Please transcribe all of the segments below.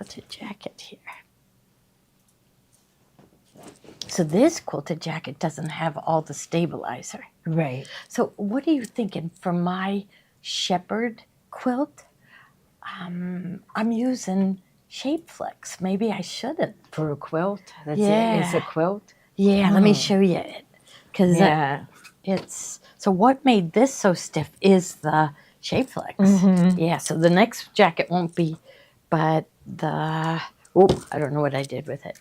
quilted jacket here. So this quilted jacket doesn't have all the stabilizer. Right. So what are you thinking for my shepherd quilt? I'm using Shape Flex. Maybe I shouldn't. For a quilt? That's Yeah. it. It's a quilt? Yeah, let me show you it. Because Yeah. it's, so what made this so stiff is the Shape Flex. Yeah, so the next jacket won't be, but the, oh, I don't know what I did with it.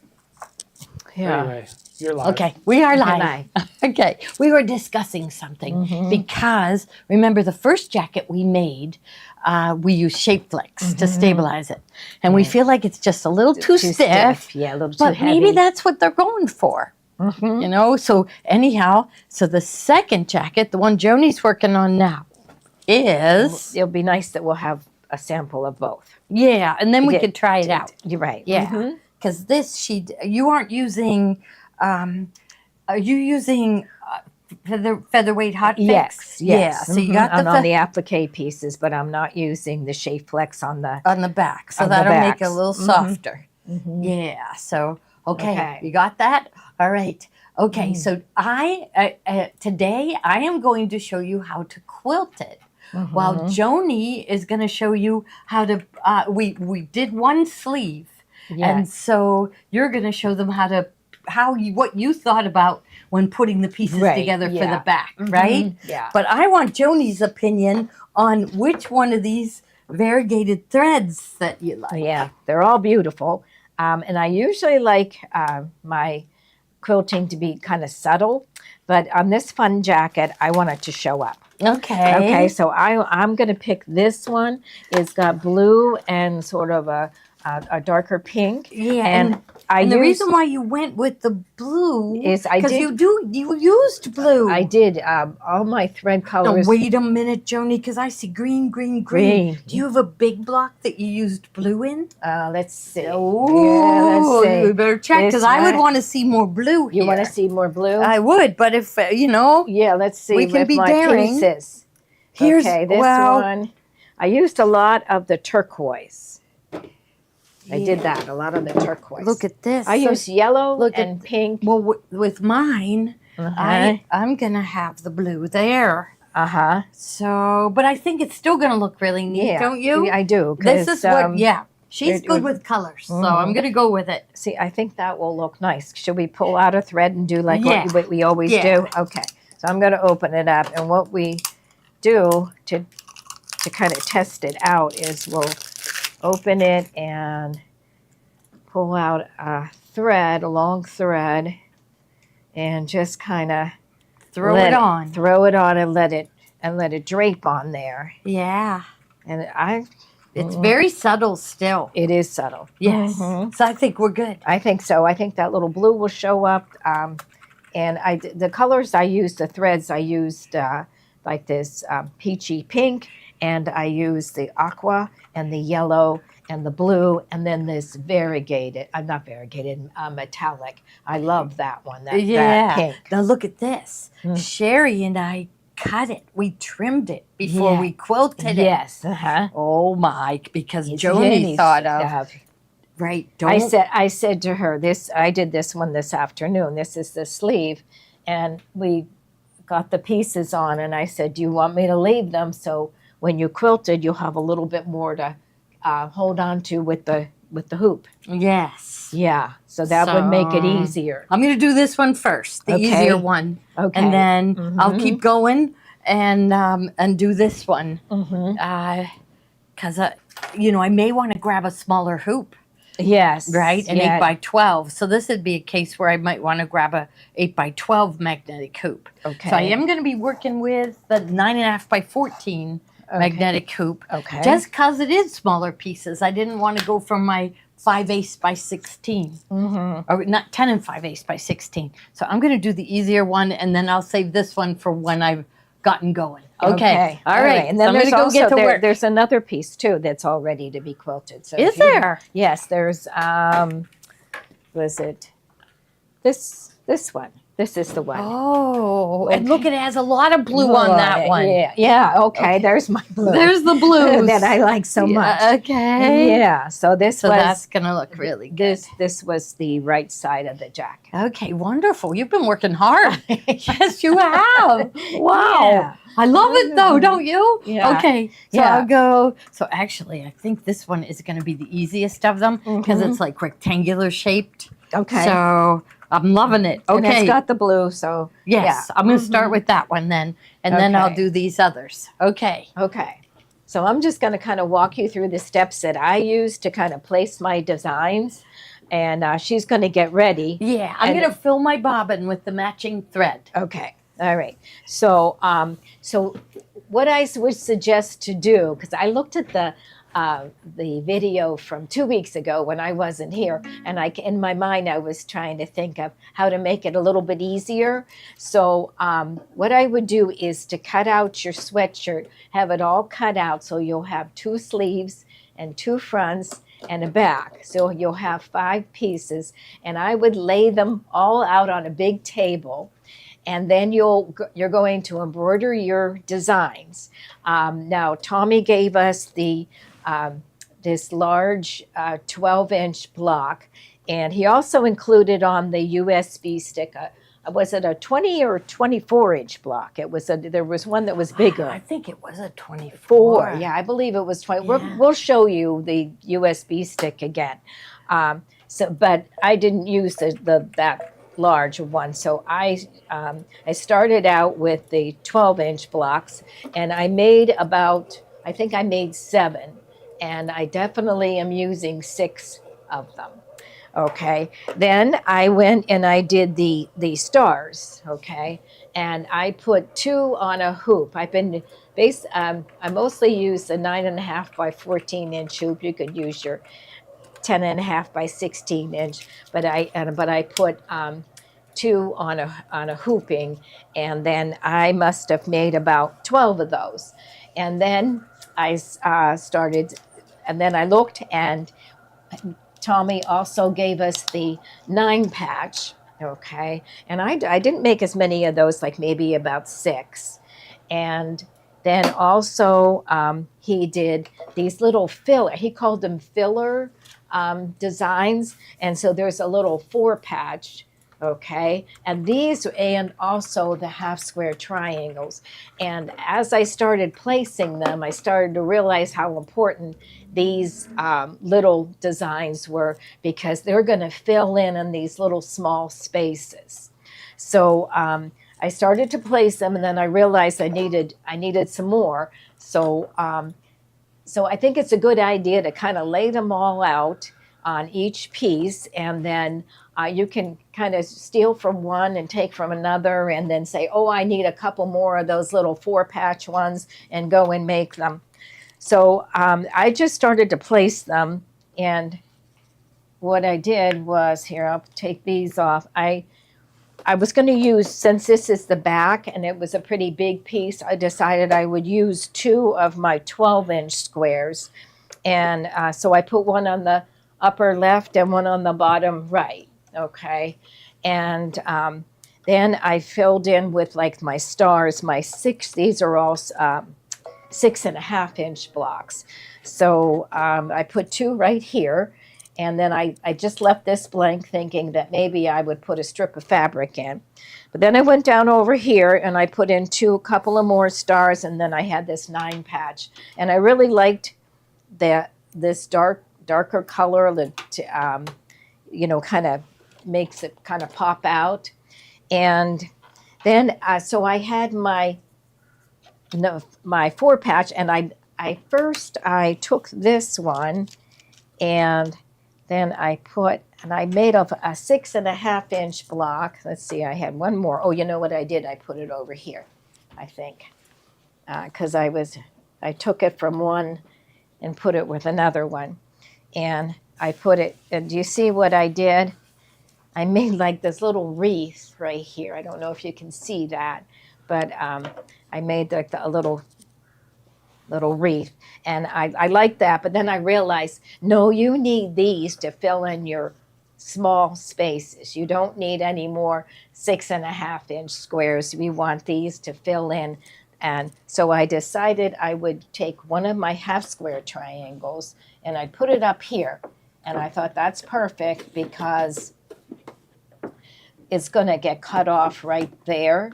Yeah. Anyway, you're live. Okay, we are live. live. Okay, we were discussing something because remember the first jacket we made, we used Shape Flex to stabilize it, and we feel like it's just a little too stiff. Yeah, a little too But heavy. maybe that's what they're going for. You know, so anyhow, so the second jacket, the one Joni's working on now, is It'll be nice that we'll have a sample of both. yeah, and then we could try it out. You're right. Yeah, because this you aren't using. Are you using featherweight hot fix? Yes. Yeah. So you got I'm the on the applique pieces, but I'm not using the Shape Flex on the. back, so on the that'll make it a backs. little softer. Yeah. So okay, you got that. All right. Okay. So today I am going to show you how to quilt it. While Joni is going to show you how to. We did one sleeve. And so you're going to show them what you thought about when putting the pieces together for the back, right? Yeah. But I want Joni's opinion on which one of these variegated threads that you like. Yeah, they're all beautiful. And I usually like my quilting to be kind of subtle, but on this fun jacket, I want it to show up. Okay. Okay, so I'm going to pick this one. It's got blue and sort of a darker pink. Yeah, and the reason why you went with the blue is because you used blue. I did all my thread Now, colors. wait a minute, Joni, because I see green. Green. Do you have a big block that you used blue in? Let's see. Oh, let's see. you better check because I would want to see more blue here. You want to see more blue? I would, but if Yeah, let's see. We can with be my daring. pieces. Here's Okay, this one. I used a lot of the turquoise. I did that, a lot of the turquoise. Look at this. I used yellow look and pink. Well, with mine, I'm gonna have the blue there. So, but I think it's still gonna look really neat, don't you? I do. This is she's good with colors, so I'm gonna go with it. See, I think that will look nice. Should we pull out a thread and do like what we always do? Okay, so I'm gonna open it up, and what we do to kind of test it out is we'll open it and pull out a thread, a long thread, and just kind of Throw it on and let it drape on there. Yeah. And it's very subtle still. It is subtle. Yes. So I think we're good. I think so. I think that little blue will show up. And the colors I used, the threads I used, like this peachy pink, and I used the aqua and the yellow and the blue, and then this variegated, metallic. I love that one, that pink. Now look at this. Sherry and I cut it. We trimmed it before we quilted it. Yes. Oh my, because Joni thought of, right, I said to her, I did this one this afternoon. This is the sleeve, and we got the pieces on, and I said, do you want me to leave them so when you quilted, you'll have a little bit more to hold on to with the hoop. Yes. Yeah. So that would make it easier. I'm going to do this one first, the easier one. Okay. And then I'll keep going and do this one. Because, I may want to grab a smaller hoop. Yes. Right? An 8x12. So this would be a case where I might want to grab a 8x12 magnetic hoop. Okay. So I am going to be working with the 9.5x14 magnetic hoop. Okay. Just because it is smaller pieces. I didn't want to go from my 5/8 by 16. Or not 10 5/8 by 16. So I'm going to do the easier one, and then I'll save this one for when I've gotten going. Okay. All right. And then so there's also there's another piece too that's all ready to be quilted. So is there? Yes. There's was it this one? This is the one. Oh, and look, it has a lot of blue on that one. Yeah, okay, there's my blue. There's the blues. That I like so much. Okay. Yeah, so that's going to look really good. This was the right side of the jacket. Okay, wonderful. You've been working hard. Yes, you have. Wow. Yeah. I love it though, don't you? Yeah. Okay, so I'll go. So actually, I think this one is going to be the easiest of them because it's like rectangular shaped. Okay. So I'm loving it. Okay. And it's got the blue, so. Yes, yeah. I'm going to start with that one then, and then I'll do these others. Okay. Okay. So I'm just going to kind of walk you through the steps that I use to kind of place my designs, and she's going to get ready. Yeah, I'm going to fill my bobbin with the matching thread. Okay. All right. So, so what I would suggest to do, because I looked at the video from 2 weeks ago when I wasn't here, and in my mind I was trying to think of how to make it a little bit easier. So what I would do is to cut out your sweatshirt, have it all cut out so you'll have 2 sleeves and 2 fronts and a back. So you'll have 5 pieces, and I would lay them all out on a big table. And then you're going to embroider your designs. Now, Tommy gave us this large 12-inch block, and he also included on the USB stick was it a 20 or 24-inch block? There was one that was bigger. I think it was a 24. Yeah, I believe it was 20. Yeah. We'll show you the USB stick again. But I didn't use that large one. So I started out with the 12-inch blocks, and I made I think I made 7, and I definitely am using 6 of them. Okay, then I went and I did the stars, okay, and I put 2 on a hoop. I mostly use the 9.5 by 14-inch hoop. You could use your 10.5 by 16-inch, but I put 2 on a hooping, and then I must have made about 12 of those, and then I started, and then I looked, and Tommy also gave us the 9 patch, okay, and I didn't make as many of those, like maybe about 6, and then also he did these little he called them filler designs, and so there's a little 4 patch, okay, and also the half square triangles. And as I started placing them, I started to realize how important these little designs were, because they're going to fill in these little small spaces. So I started to place them, and then I realized I needed some more. So I think it's a good idea to kind of lay them all out on each piece, and then you can kind of steal from one and take from another, and then say, oh, I need a couple more of those little 4-patch ones, and go and make them. So I just started to place them, and what I did was, here, I'll take these off. I was going to use, since this is the back and it was a pretty big piece, I decided I would use 2 of my 12-inch squares. And so I put one on the upper left and one on the bottom right, okay? And then I filled in with like my stars, my 6, these are all 6.5-inch blocks. So I put 2 right here, and then I just left this blank, thinking that maybe I would put a strip of fabric in. But then I went down over here and I put in a couple of more stars, and then I had this 9 patch. And I really liked this darker color that kind of makes it kind of pop out. And then so I had my 4 patch, and I first took this one, and then I made a 6.5-inch block. Let's see, I had one more. Oh, you know what I did? I put it over here, I think, because I took it from one and put it with another one, and I put it. And do you see what I did? I made like this little wreath right here. I don't know if you can see that, but I made like a little wreath, and I like that. But then I realized, no, you need these to fill in your small spaces. You don't need any more 6.5-inch squares. We want these to fill in. And so I decided I would take one of my half square triangles and I put it up here. And I thought that's perfect because it's going to get cut off right there.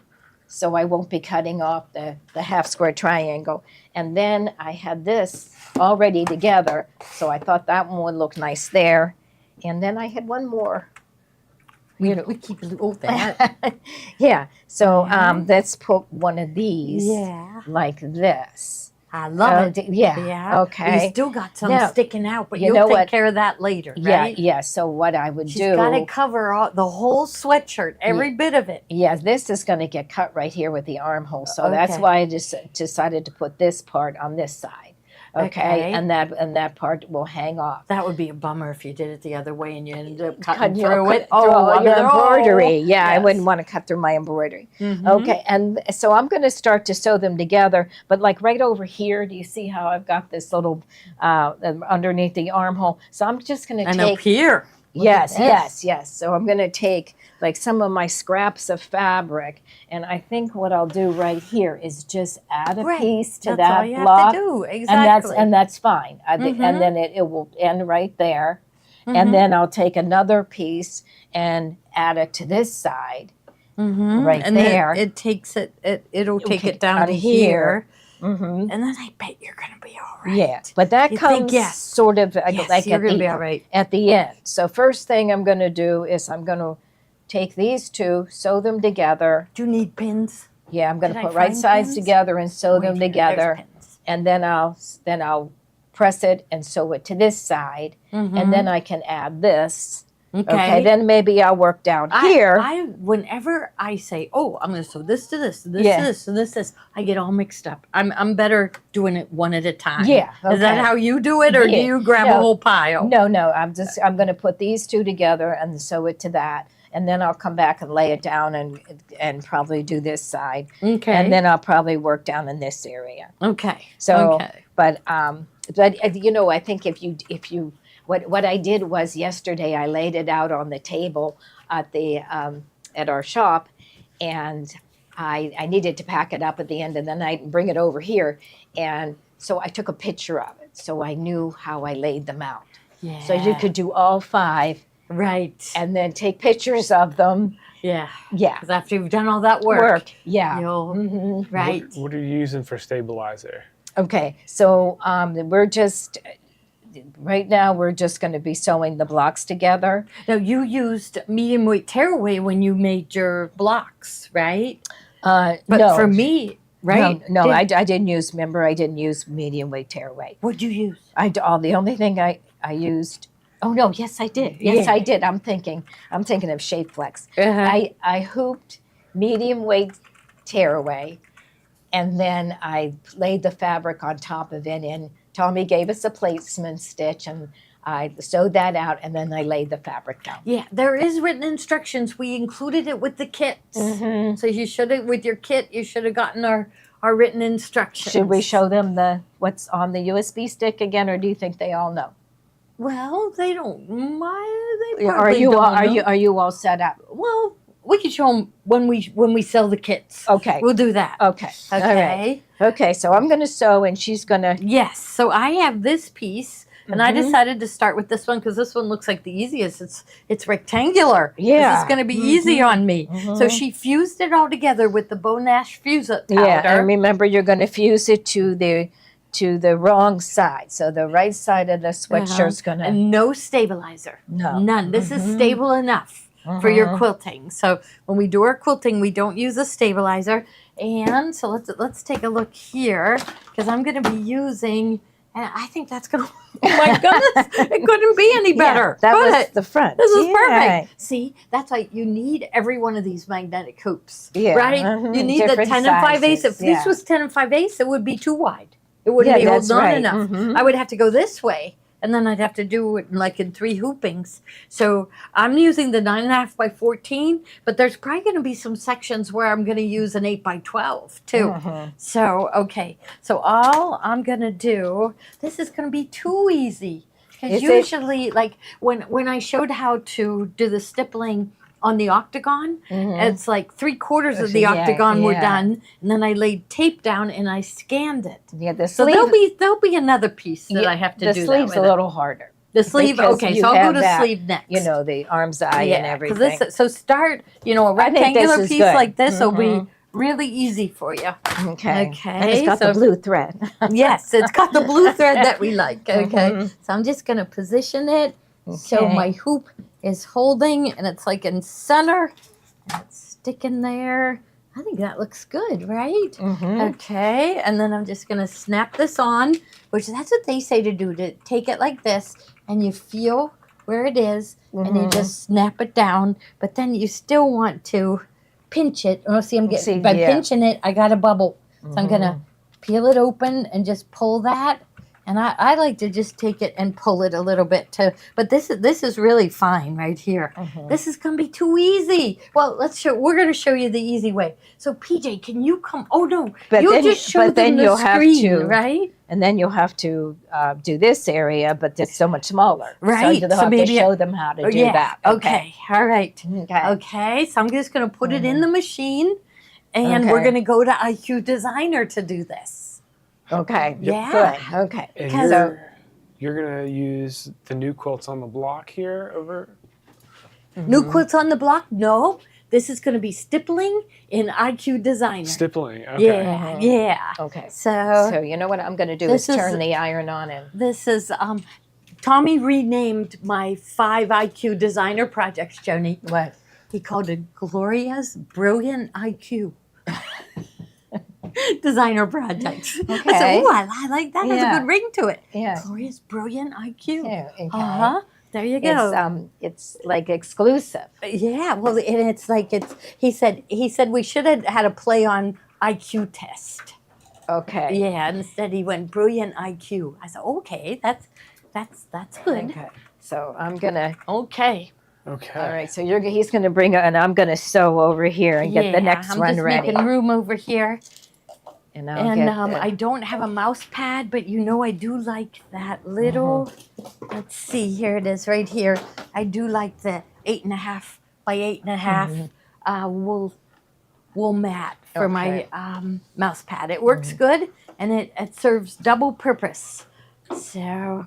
So I won't be cutting off the half square triangle. And then I had this already together. So I thought that one would look nice there. And then I had one more. We keep it all that. Yeah. So let's put one of these Yeah. like this. I love it. Yeah. Okay. You still got some Now, sticking out, but you you'll know take what? care of that later, Yeah. right? Yeah. So what I would She's do. got to cover the whole sweatshirt, every bit of it. Yeah, this is going to get cut right here with the armhole. So that's Okay. why I just decided to put this part on this side. Okay. And that part will hang off. That would be a bummer if you did it the other way and you ended up Cut cutting your through it. your embroidery. Yeah, I Yes. wouldn't want to cut through my embroidery. Mhm. Okay, and so I'm going to start to sew them together. But like right over here, do you see how I've got this little underneath the armhole? So I'm just going to And take. up here. Look Yes, at this. yes, yes. So I'm going to take like some of my scraps of fabric, and I think what I'll do right here is just add a Right. piece to That's that all you block, have to do. Exactly. and that's fine. And Mhm. then it will end right there, Mhm. and then I'll take another piece and add it to this side. Mhm. right and there. Then it takes it'll take take it down out to here. here. Mm-hmm. And then I bet you're going to be all right. Yeah, but that You think, comes yes. sort of Yes, like you're going to be all right. at the end. So first thing I'm going to do is I'm going to take these two, sew them together. Do you need pins? Yeah, I'm going Did to I put right find sides pins? together and sew them There's together, pins. and then I'll press it and sew it to this side, and then I can add this. Okay, then maybe I'll work down here. Whenever I say, "Oh, I'm going to sew this to this, this Yeah. to this, and this to this," I get all mixed up. I'm better doing it one at a time. Yeah, Is that okay. how you do it, or do Yeah. you grab a No. whole pile? No, I'm going to put these two together and sew it to that, and then I'll come back and lay it down and probably do this side, Okay. and then I'll probably work down in this area. Okay. So, okay. but I think if you what I did was yesterday I laid it out on the table at our shop, and I needed to pack it up at the end of the night and bring it over here, and so I took a picture of it so I knew how I laid them out. Yeah. So you could do all 5 Right. and then take pictures of them. Yeah. Yeah. Because after you've done all that work, Yeah. you'll Mhm. right. What are you using for stabilizer? Okay. So we're just right now we're just going to be sewing the blocks together. Now you used medium weight tearaway when you made your blocks, right? But no. for me, right? No, I didn't use. Remember, I didn't use medium weight tearaway. What'd you use? The only thing I used. Oh no! Yes, I did. Yes, Yeah. I did. I'm thinking of Shape Flex. Uh-huh. I hooped medium weight tearaway, and then I laid the fabric on top of it. And Tommy gave us a placement stitch, and I sewed that out, and then I laid the fabric down. Yeah, there is written instructions. We included it with the kits. Mhm. So you should have, with your kit, you should have gotten our written instructions. Should we show them what's on the USB stick again, or do you think they all know? Well, they don't mind. They Are probably you don't all, know. are you all set up? Well, we can show them when we sell the kits. Okay. We'll do that. Okay. All right. Okay. Okay, so I'm going to sew, and she's going to. Yes. So I have this piece, and I Mhm. decided to start with this one because this one looks like the easiest. It's rectangular. Yeah. This is going to be easy on me. So Mhm. she fused it all together with the Beau Nash Fuse It powder. Yeah, and remember, you're going to fuse it to the wrong side. So the right side of the sweatshirt's going to. And no stabilizer. No. None. This is Mhm. stable enough for your Mhm. quilting. So when we do our quilting, we don't use a stabilizer. And so let's take a look here because I'm going to be using. And I think that's going to. Oh my goodness! It couldn't be any better. Yeah, that could was it? the front. This is Yeah. perfect. See, that's why you need every one of these magnetic hoops, Yeah, right? mhm, You need the different 10 and 5/8. If sizes, yeah. this was 10 and 5/8, it would be too wide. It wouldn't Yeah, be that's holding on right. enough. Mhm. I would have to go this way, and then I'd have to do it like in 3 hoopings. So I'm using the 9.5 by 14, but there's probably going to be some sections where I'm going to use an 8 by 12 too. Mhm. So, okay. So all I'm going to do, this is going to be too easy Because usually, like when I showed how to do the stippling on the octagon, it's like 3/4 of the octagon were done, and then I laid tape down and I scanned it. Yeah, the So sleeve, there'll be another piece that I have to do. The sleeve's a little harder. The sleeve, okay, so I'll go to sleeve next. You know, the arm's eye and everything. So start, a rectangular piece like this will be really easy for you. Okay. And it's got the blue thread. Yes, it's got the blue thread that we like. Okay. So I'm just going to position it so my hoop is holding and it's like in center. And it's sticking there. I think that looks good, right? Okay. And then I'm just going to snap this on, which that's what they say to do, to take it like this and you feel where it is and you just snap it down. But then you still want to pinch it. Oh, see, by pinching it, I got a bubble. So I'm going to peel it open and just pull that. And I like to just take it and pull it a little bit too. But this is really fine right here. This is going to be too easy. Well, we're going to show you the easy way. So PJ, can you come? Oh no, you'll just show them the screen, right? And then you'll have to do this area, but it's so much smaller. Right. So you'll have to show them how to do that. Okay. All right. Okay. So I'm just going to put it in the machine, and we're going to go to IQ Designer to do this. Okay. Yeah. Good. Okay. And you're gonna use the new quilts on the block here over. New quilts on the block? No. This is going to be stippling in IQ Designer. Stippling. Okay. Yeah. Okay. So you know what I'm going to do is turn the iron on and. This is Tommy renamed my 5 IQ Designer projects, Joni. What? He called it Gloria's Brilliant IQ. Designer projects. Okay. I said, I like that. Has a good ring to it. Yeah. Gloria's Brilliant IQ. Yeah, okay. There you go. It's like exclusive. Yeah. Well, and it's like He said we should have had a play on IQ test. Okay. Yeah. Instead, he went Brilliant IQ. I said, okay, that's good. Okay. So I'm gonna. Okay. Okay. All right. So he's gonna bring it, and I'm gonna sew over here and get the next one ready. I'm just making room over here. And I don't have a mouse pad, but I do like that little, let's see, here it is right here. I do like the 8.5 by 8.5 wool mat for my mouse pad. It works good, and it serves double purpose. So,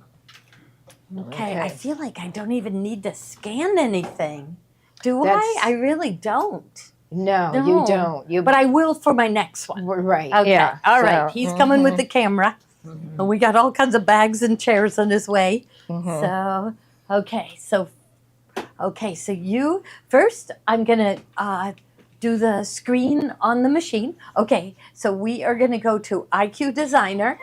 okay, I feel like I don't even need to scan anything. Do I? I really don't. No, you don't. But I will for my next one. Right. Okay. Yeah. All right. He's coming with the camera. And we got all kinds of bags and chairs in his way. So, okay. So you first, I'm going to do the screen on the machine. Okay. So we are going to go to IQ Designer.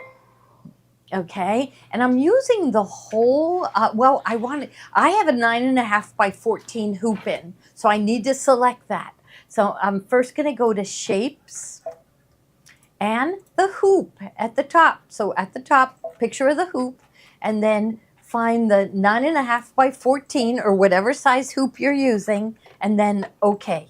Okay. And I'm using the whole, I have a 9.5 by 14 hoop in. So I need to select that. So I'm first going to go to Shapes and the hoop at the top. So at the top, picture of the hoop, and then find the 9.5 by 14 or whatever size hoop you're using, and then OK.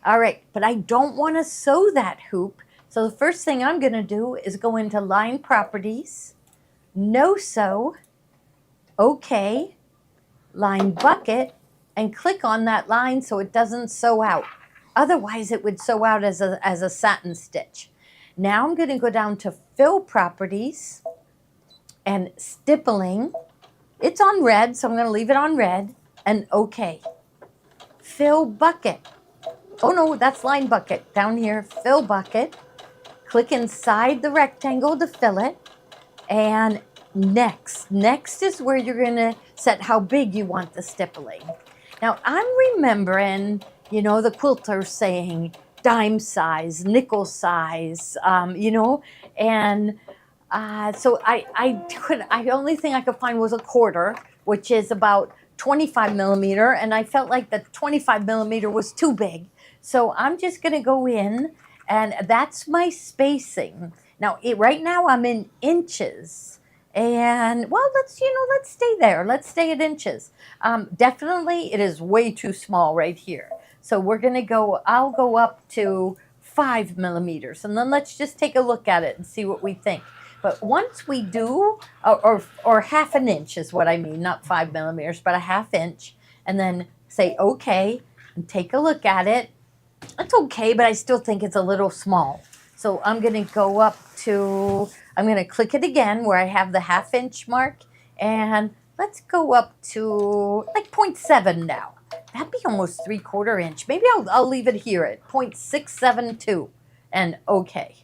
All right, but I don't want to sew that hoop. So the first thing I'm going to do is go into Line Properties, No Sew, OK, Line Bucket, and click on that line so it doesn't sew out. Otherwise, it would sew out as a satin stitch. Now I'm going to go down to Fill Properties and Stippling. It's on red, so I'm going to leave it on red, and OK. Fill Bucket. Oh, no, that's Line Bucket. Down here, Fill Bucket. Click inside the rectangle to fill it, and Next. Next is where you're going to set how big you want the stippling. Now, I'm remembering, the quilter saying dime size, nickel size, and so the only thing I could find was a quarter, which is about 25 millimeter, and I felt like the 25 millimeter was too big. So I'm just going to go in, and that's my spacing. Now, right now I'm in inches. And let's stay there. Let's stay at inches. Definitely, it is way too small right here. So I'll go up to 5 millimeters, and then let's just take a look at it and see what we think. But once we do, or half an inch is what I mean, not 5 millimeters, but a half inch, and then say okay, and take a look at it. It's okay, but I still think it's a little small. So I'm going to go up to, I'm going to click it again where I have the half inch mark, and let's go up to like 0.7 now. That'd be almost 3/4 inch. Maybe I'll leave it here at 0.672, and okay.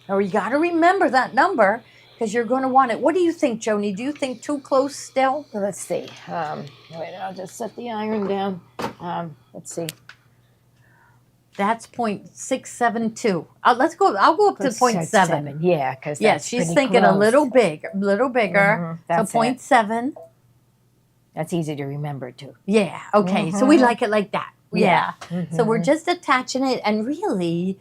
Now you got to remember that number because you're going to want it. What do you think, Joni? Do you think too close still? Let's see. Wait, I'll just set the iron down. Let's see. That's 0.672. Let's go. I'll go up to 0.7. Yeah, because she's thinking close. A little bigger. So 0.7. That's easy to remember too. Yeah. Okay. So we like it like that. Yeah. So we're just attaching it, and really,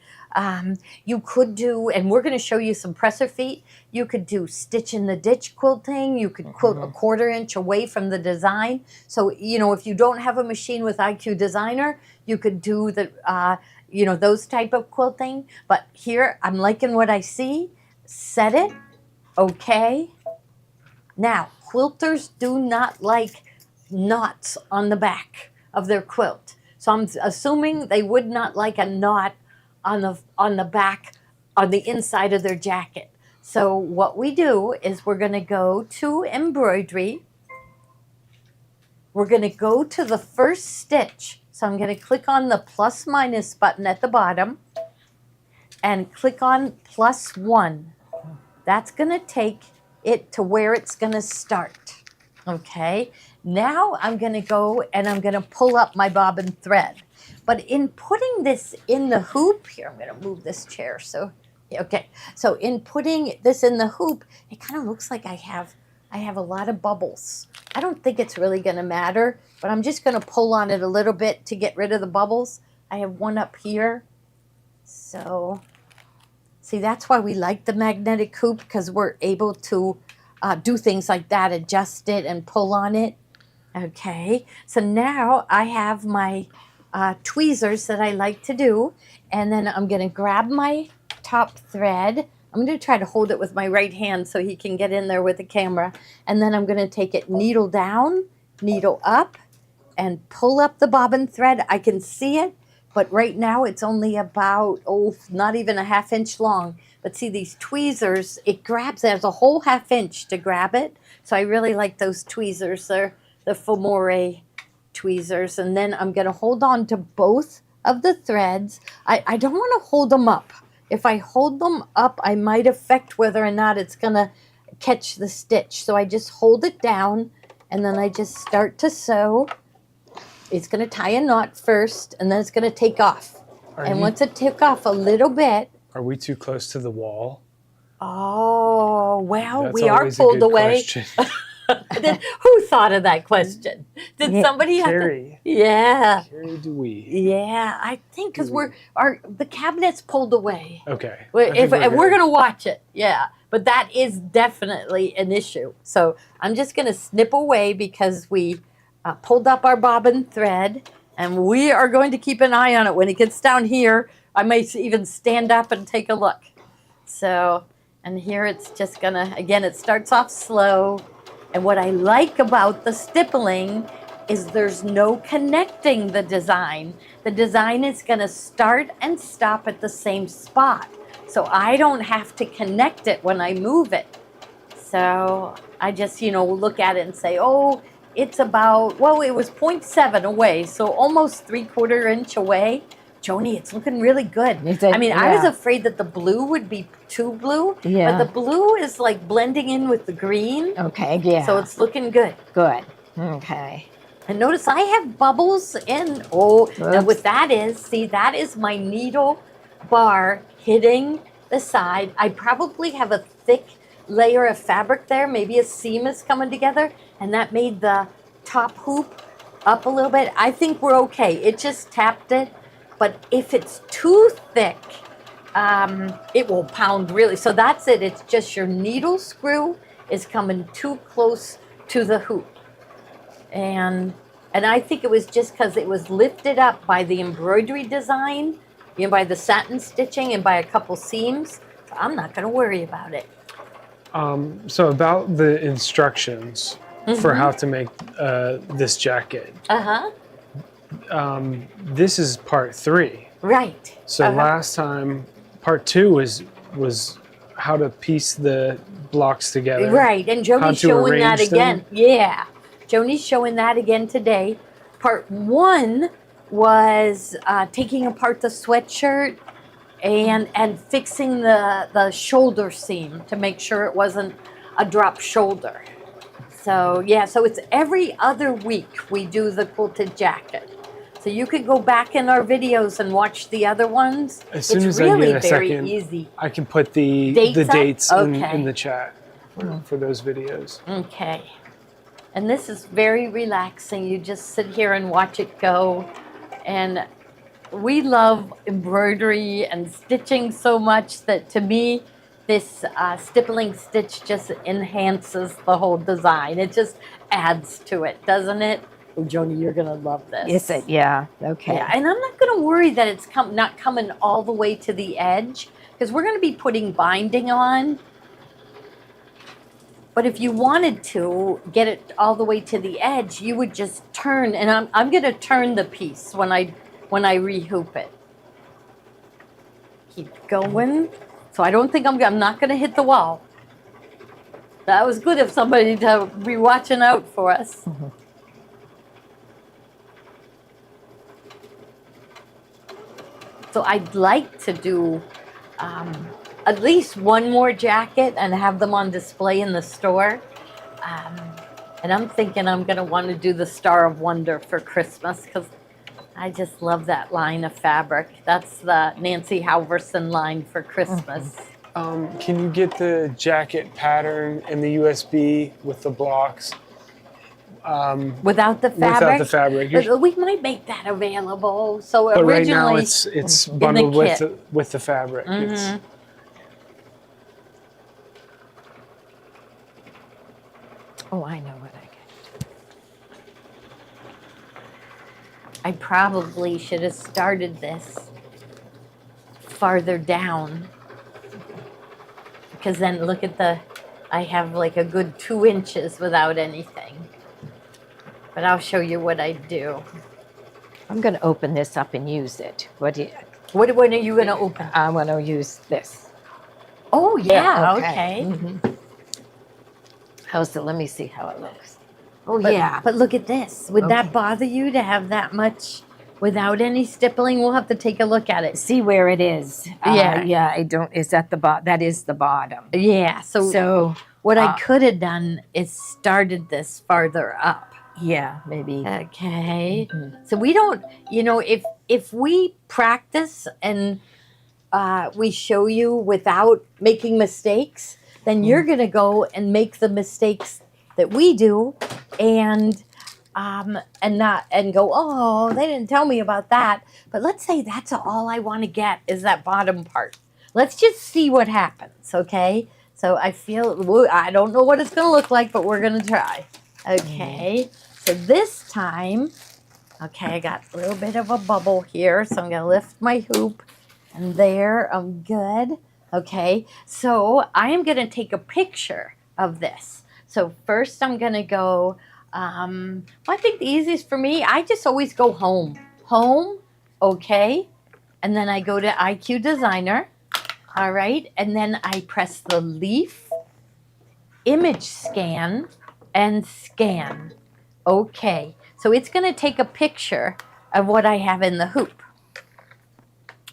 you could do, and we're going to show you some presser feet. You could do stitch in the ditch quilting. You could quilt a 1/4 inch away from the design. So, if you don't have a machine with IQ Designer, you could do the, those type of quilting. But here, I'm liking what I see. Set it. Okay. Now, quilters do not like knots on the back of their quilt. So I'm assuming they would not like a knot on the back, on the inside of their jacket. So what we do is we're going to go to embroidery. We're going to go to the first stitch. So I'm going to click on the plus minus button at the bottom and click on +1. That's going to take it to where it's going to start. Okay, now I'm going to go and I'm going to pull up my bobbin thread. But in putting this in the hoop, here, I'm going to move this chair. So, okay, so in putting this in the hoop, it kind of looks like I have a lot of bubbles. I don't think it's really going to matter, but I'm just going to pull on it a little bit to get rid of the bubbles. I have one up here. So, see, that's why we like the magnetic hoop, because we're able to do things like that, adjust it and pull on it. Okay, so now I have my tweezers that I like to do, and then I'm going to grab my top thread. I'm going to try to hold it with my right hand so he can get in there with the camera, and then I'm going to take it needle down, needle up, and pull up the bobbin thread. I can see it, but right now it's only about, not even a half inch long. But see, these tweezers, it grabs, there's a whole half inch to grab it. So I really like those tweezers. They're the Fomore tweezers. And then I'm going to hold on to both of the threads. I don't want to hold them up. If I hold them up, I might affect whether or not it's going to catch the stitch. So I just hold it down, and then I just start to sew. It's going to tie a knot first, and then it's going to take off. Once it took off a little bit. Are we too close to the wall? Oh, well, That's we are pulled away. Who thought of that question? Did somebody have Carrie. Yeah. Carrie, do we? Yeah, I think because the cabinet's pulled away. Okay. If we're going to watch it, yeah. But that is definitely an issue. So I'm just going to snip away because we pulled up our bobbin thread, and we are going to keep an eye on it. When it gets down here, I might even stand up and take a look. So, and here it's just gonna, again, it starts off slow. And what I like about the stippling is there's no connecting the design. The design is gonna start and stop at the same spot. So I don't have to connect it when I move it. So I just, look at it and say, it's about, it was 0.7 away. So almost 3/4 inch away. Joni, it's looking really good. I was afraid that the blue would be too blue, but the blue is like blending in with the green. Okay, yeah. So it's looking good. Good. Okay. And notice I have bubbles in. And what that is my needle bar hitting the side. I probably have a thick layer of fabric there. Maybe a seam is coming together, and that made the top hoop up a little bit. I think we're okay. It just tapped it. But if it's too thick, it will pound really. So that's it. It's just your needle screw is coming too close to the hoop. And I think it was just because it was lifted up by the embroidery design, by the satin stitching and by a couple seams. So I'm not going to worry about it. So about the instructions for how to make this jacket. This is part 3. Right. So last time, part 2 was how to piece the blocks together. Right, and Joni's showing that again. Them. Yeah, Joni's showing that again today. Part 1 was taking apart the sweatshirt and fixing the shoulder seam to make sure it wasn't a drop shoulder. So yeah, so it's every other week we do the quilted jacket. So you could go back in our videos and watch the other ones. As soon it's as really I get a very second, easy. I can put the dates in the chat for those videos. Okay. And this is very relaxing. You just sit here and watch it go. And we love embroidery and stitching so much that to me, this stippling stitch just enhances the whole design. It just adds to it, doesn't it? Oh, Joni, you're going to love this. Is it? Yeah. Okay. Yeah, and I'm not going to worry that it's not coming all the way to the edge because we're going to be putting binding on. But if you wanted to get it all the way to the edge, you would just turn, and I'm going to turn the piece when I rehoop it. Keep going. So I don't think I'm not going to hit the wall. That was good of somebody to be watching out for us. Mm-hmm. So I'd like to do at least one more jacket and have them on display in the store. And I'm thinking I'm going to want to do the Star of Wonder for Christmas because I just love that line of fabric. That's the Nancy Halverson line for Christmas. Can you get the jacket pattern and the USB with the blocks? Without the fabric? Without the fabric. We might make that available. So but originally, right now it's bundled with the fabric. Mm-hmm. Oh, I know what I get. I probably should have started this farther down. Because then look at I have like a good 2 inches without anything. But I'll show you what I do. I'm going to open this up and use it. What are you going to open? I want to use this. Oh, yeah, okay. Mm-hmm. How's it? Let me see how it looks. Oh, But, yeah. But look at this. Would that bother you to have that much without any stippling? We'll have to take a look at it. See where it is. Yeah, I don't, is that the bottom? That is the bottom. Yeah, so what I could have done is started this farther up. Yeah, maybe. Okay. Mm-hmm. So we don't, if we practice and we show you without making mistakes, then you're going to go and make the mistakes that we do and go, oh, they didn't tell me about that. But let's say that's all I want to get is that bottom part. Let's just see what happens, okay? So I don't know what it's going to look like, but we're going to try. Okay. So this time, okay, I got a little bit of a bubble here, so I'm going to lift my hoop, and there, I'm good. Okay, so I am going to take a picture of this. So first I'm going to go, I think the easiest for me, I just always go home. Home, okay, and then I go to IQ Designer, all right, and then I press the leaf, image scan, and scan. Okay, so it's going to take a picture of what I have in the hoop.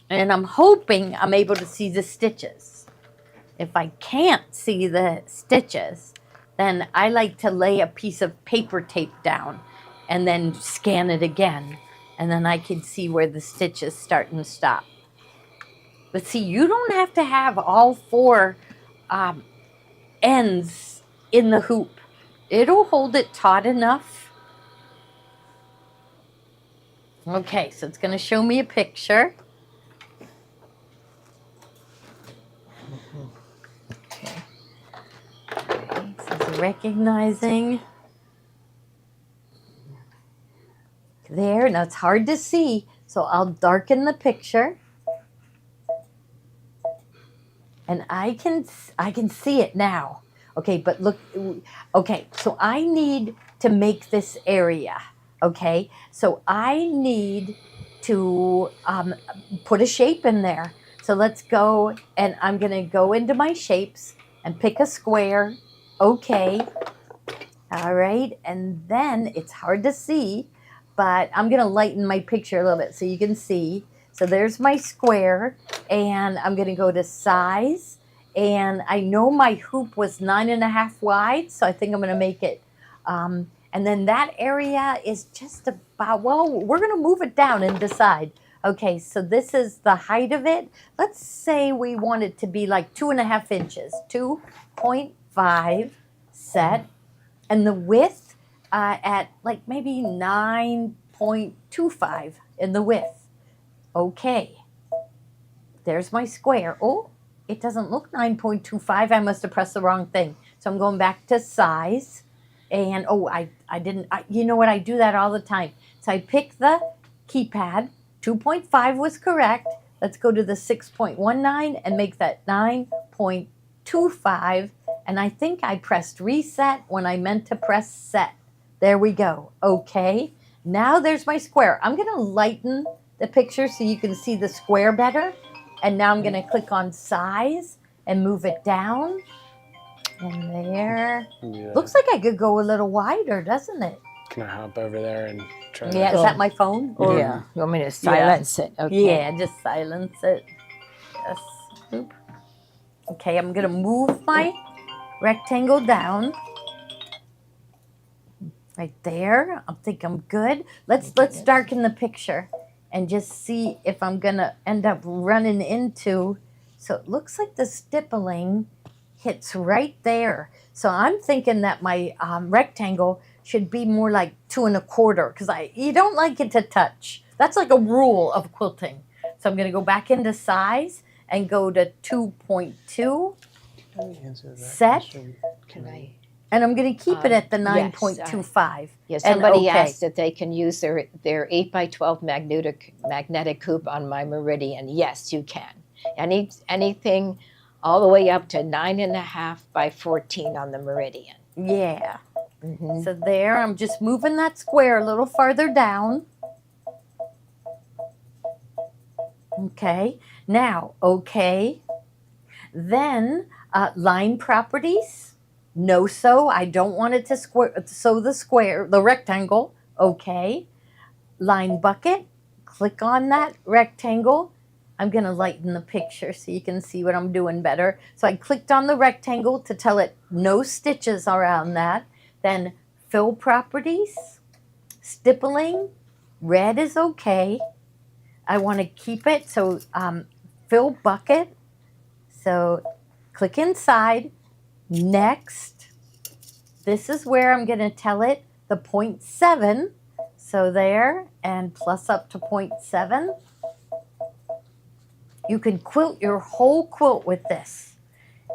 And I'm hoping I'm able to see the stitches. If I can't see the stitches, then I like to lay a piece of paper tape down and then scan it again. And then I can see where the stitches start and stop. But see, you don't have to have all 4 ends in the hoop. It'll hold it taut enough. Okay, so it's going to show me a picture. Okay, so it's recognizing. There, now it's hard to see, so I'll darken the picture. And I can see it now. Okay, but look, okay, so I need to make this area, okay? So I need to put a shape in there. So let's go, and I'm gonna go into my shapes and pick a square, okay. All right, and then it's hard to see, but I'm gonna lighten my picture a little bit so you can see. So there's my square, and I'm gonna go to size, and I know my hoop was 9.5 wide, so I think I'm gonna make it, and then that area is just about, well, we're gonna move it down and decide. Okay, so this is the height of it. Let's say we want it to be like 2.5 inches, 2.5 set. And the width at like maybe 9.25 in the width. Okay, there's my square. Oh, it doesn't look 9.25. I must have pressed the wrong thing. So I'm going back to size. And oh, I didn't, you know what, I do that all the time. So I pick the keypad, 2.5 was correct. Let's go to the 6.19 and make that 9.25. And I think I pressed reset when I meant to press set. There we go. Okay. Now there's my square. I'm going to lighten the picture so you can see the square better. And now I'm going to click on size and move it down. And there. Yeah. Looks like I could go a little wider, doesn't it? Can I hop over there and try Yeah, that? is that my phone? Or, Yeah. You want me to silence it? Okay. Yeah, just silence it. Yes. Oop. Okay, I'm going to move my rectangle down. Right there. I think I'm good. Let's darken the picture and just see if I'm going to end up running into. So it looks like the stippling hits right there. So I'm thinking that my rectangle should be more like 2.25 because you don't like it to touch. That's like a rule of quilting. So I'm going to go back into size and go to 2.2. Set. And I'm going to keep it at the 9.25. Yes, somebody asked if they can use their 8x12 magnetic hoop on my meridian. Yes, you can. Anything all the way up to 9.5 by 14 on the meridian. Yeah. Mm-hmm. So there, I'm just moving that square a little farther down. Okay. Now, okay. Then line properties. No sew. I don't want it to sew the square, the rectangle. Okay. Line bucket. Click on that rectangle. I'm going to lighten the picture so you can see what I'm doing better. So I clicked on the rectangle to tell it no stitches around that. Then fill properties, stippling, red is okay. I want to keep it, so fill bucket. So click inside, next. This is where I'm going to tell it the 0.7. So there, and plus up to 0.7. You can quilt your whole quilt with this.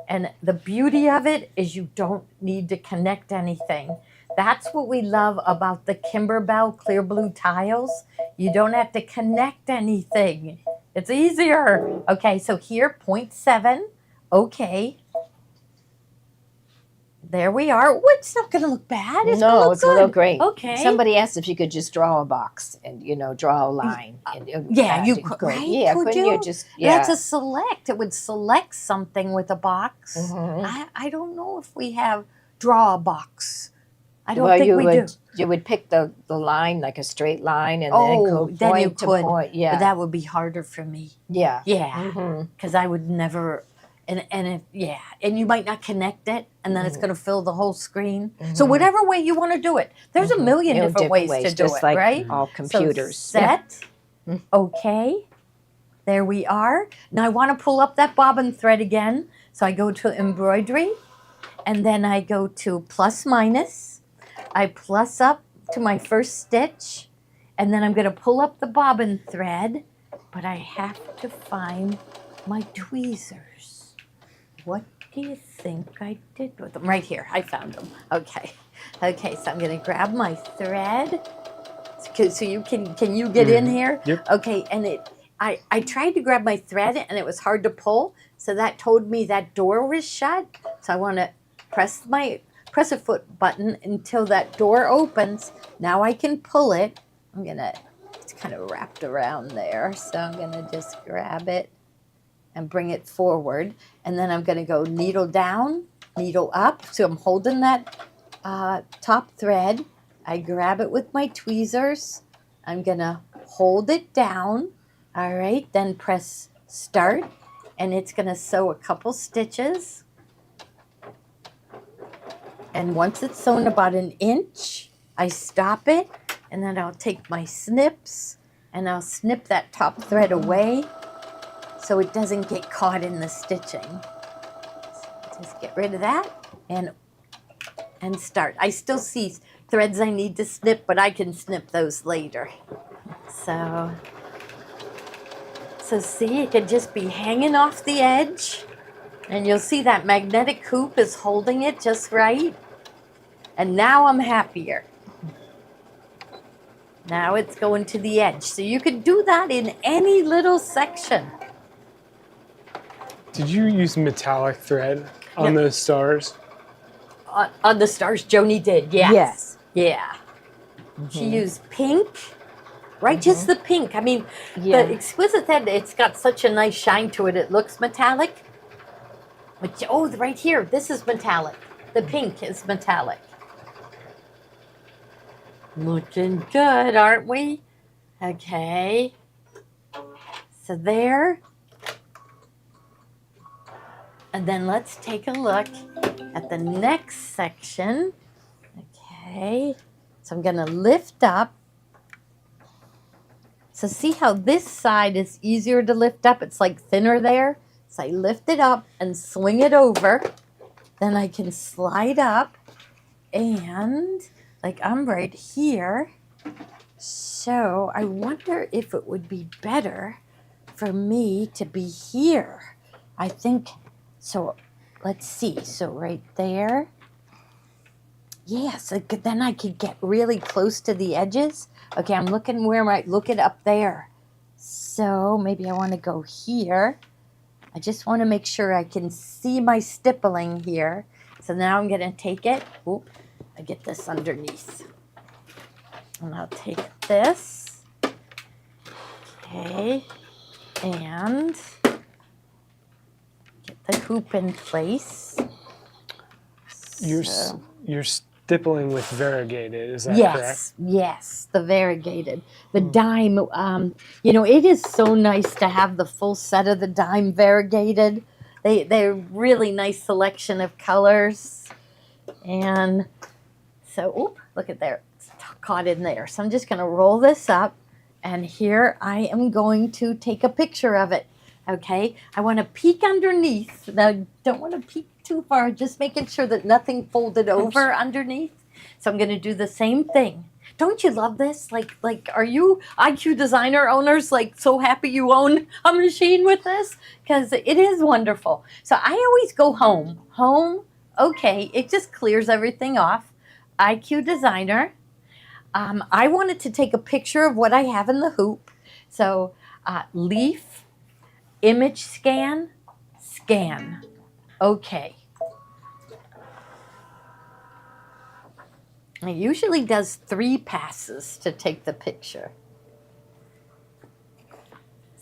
And the beauty of it is you don't need to connect anything. That's what we love about the Kimberbell clear blue tiles. You don't have to connect anything. It's easier. Okay, so here, 0.7. Okay. There we are. Oh, it's not going to look bad. It's going to look great. Okay. Somebody asked if you could just draw a box and, draw a line. Yeah, you could. Right? Yeah, could couldn't you just, That's a select. It would select something with a box. Mm-hmm. I don't know if we have draw a box. I don't think we do. You would pick the line, like a straight line, and then go point to point. Yeah. But that would be harder for me. Yeah. Yeah. Because I would never... And you might not connect it, and then it's going to fill the whole screen. So whatever way you want to do it, there's a million different ways to do it, like right? All computers. So set, okay, there we are. Now I want to pull up that bobbin thread again, so I go to embroidery, and then I go to plus minus. I plus up to my first stitch, and then I'm going to pull up the bobbin thread, but I have to find my tweezers. What do you think I did with them? Right here, I found them. Okay, so I'm gonna grab my thread. So can you get in here? Yep. Okay, and I tried to grab my thread and it was hard to pull. So that told me that door was shut. So I want to press a foot button until that door opens. Now I can pull it. It's kind of wrapped around there. So I'm gonna just grab it and bring it forward. And then I'm gonna go needle down, needle up. So I'm holding that top thread. I grab it with my tweezers. I'm gonna hold it down. All right, then press start, and it's gonna sew a couple stitches. And once it's sewn about an inch, I stop it, and then I'll take my snips and I'll snip that top thread away so it doesn't get caught in the stitching. Just get rid of that and start. I still see threads I need to snip, but I can snip those later. So see, it could just be hanging off the edge, and you'll see that magnetic hoop is holding it just right. And now I'm happier. Now it's going to the edge. So you could do that in any little section. Did you use metallic thread on those stars? On the stars, Joni did, yes. Yes. Yeah. She used pink, right? Just the pink. I mean, the exquisite thread, it's got such a nice shine to it. It looks metallic. But, right here, this is metallic. The pink is metallic. Looking good, aren't we? Okay. So there. And then let's take a look at the next section. Okay. So I'm going to lift up. So see how this side is easier to lift up? It's like thinner there. So I lift it up and swing it over. Then I can slide up and like I'm right here. So I wonder if it would be better for me to be here. I think, so let's see. So right there. Yes, then I could get really close to the edges. Okay, I'm looking where I might look it up there. So maybe I want to go here. I just want to make sure I can see my stippling here. So now I'm going to take it. Oop, I get this underneath. And I'll take this. Okay, and get the hoop in place. You're stippling with variegated, is that correct? Yes, the variegated. The dime, it is so nice to have the full set of the dime variegated. They're really nice selection of colors. And so, look at there, it's caught in there. So I'm just going to roll this up, and here I am going to take a picture of it. Okay, I want to peek underneath. Now, I don't want to peek too far, just making sure that nothing folded over underneath. So I'm going to do the same thing. Don't you love this? Like, are you IQ designer owners so happy you own a machine with this? Because it is wonderful. So I always go home. Okay, it just clears everything off. IQ designer. I wanted to take a picture of what I have in the hoop. So leaf, image scan. Okay. It usually does 3 passes to take the picture.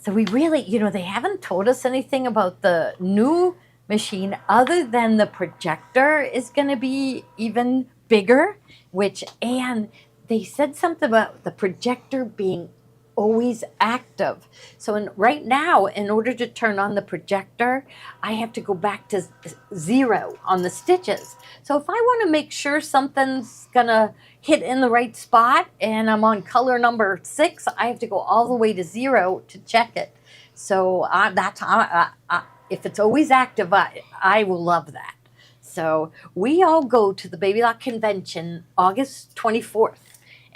So we really, they haven't told us anything about the new machine other than the projector is going to be even bigger, and they said something about the projector being always active. So right now, in order to turn on the projector, I have to go back to 0 on the stitches. So if I want to make sure something's gonna hit in the right spot and I'm on color number 6, I have to go all the way to 0 to check it. So if it's always active, I will love that. So we all go to the Baby Lock Convention August 24th.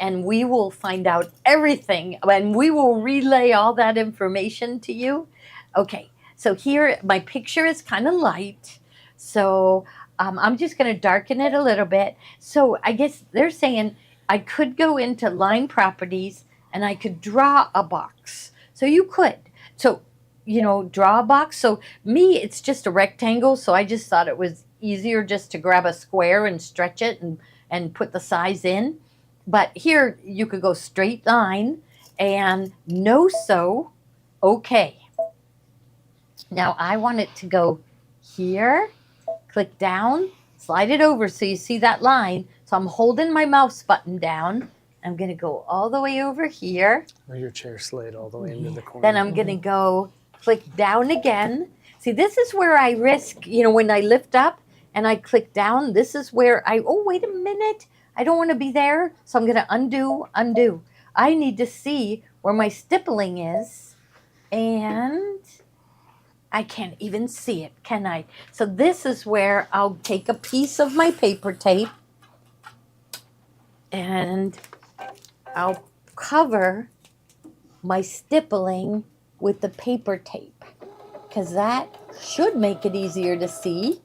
And we will find out everything, and we will relay all that information to you. Okay, so here, my picture is kind of light, so I'm just going to darken it a little bit. So I guess they're saying I could go into line properties, and I could draw a box. So you could. So, draw a box. So me, it's just a rectangle, so I just thought it was easier just to grab a square and stretch it and put the size in. But here you could go straight line and no sew. Okay. Now I want it to go here, click down, slide it over so you see that line. So I'm holding my mouse button down. I'm going to go all the way over here. Or your chair slid all the way into the corner. Then I'm going to go click down again. See, this is where I risk, when I lift up and I click down, this is where oh, wait a minute. I don't want to be there. So I'm going to undo. I need to see where my stippling is. And I can't even see it, can I? So this is where I'll take a piece of my paper tape and I'll cover my stippling with the paper tape because that should make it easier to see.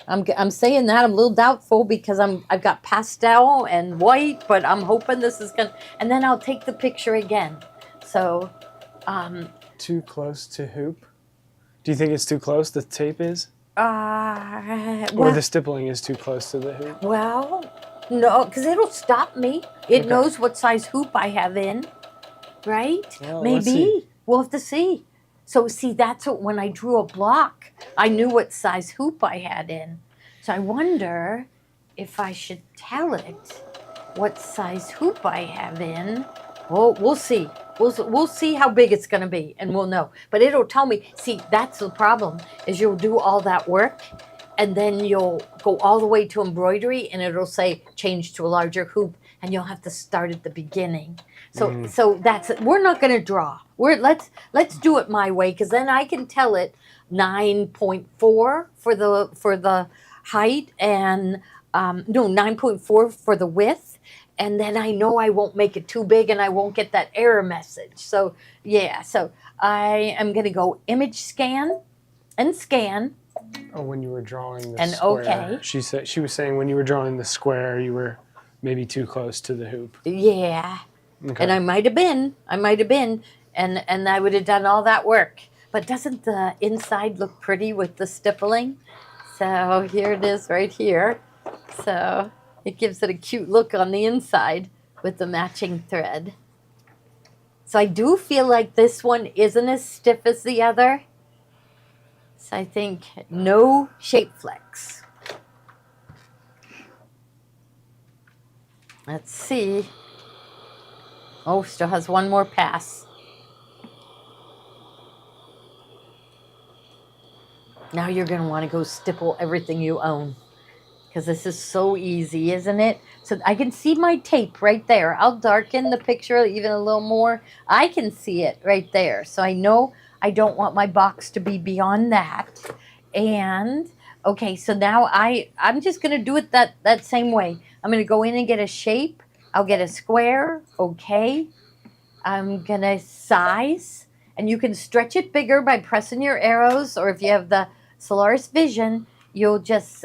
I'm saying that I'm a little doubtful because I've got pastel and white, but I'm hoping this is gonna. And then I'll take the picture again. So, too close to hoop. Do you think it's too close? The tape is, or the stippling is too close to the hoop? Well, no, because it'll stop me. It knows what size hoop I have in, right? Well, maybe we'll have to see. So see, that's what, when I drew a block, I knew what size hoop I had in. So I wonder if I should tell it what size hoop I have in. Well, we'll see. We'll see how big it's going to be, and we'll know. But it'll tell me. See, that's the problem, is you'll do all that work, and then you'll go all the way to embroidery, and it'll say change to a larger hoop, and you'll have to start at the beginning. So that's it. We're not going to draw. Let's do it my way, because then I can tell it 9.4 for the height, and no, 9.4 for the width. And then I know I won't make it too big and I won't get that error message. So, yeah. So I am going to go image scan and scan. Oh, when you were drawing the and square. Okay. She was saying when you were drawing the square, you were maybe too close to the hoop. Yeah. Okay. And I might have been. And I would have done all that work. But doesn't the inside look pretty with the stippling? So here it is right here. So it gives it a cute look on the inside with the matching thread. So I do feel like this one isn't as stiff as the other. So I think no shape flex. Let's see. Oh, still has one more pass. Now you're going to want to go stipple everything you own, because this is so easy, isn't it? So I can see my tape right there. I'll darken the picture even a little more. I can see it right there. So I know I don't want my box to be beyond that. And, okay, so now I'm just going to do it that same way. I'm going to go in and get a shape. I'll get a square. Okay. I'm going to size. And you can stretch it bigger by pressing your arrows, or if you have the Solaris Vision, you'll just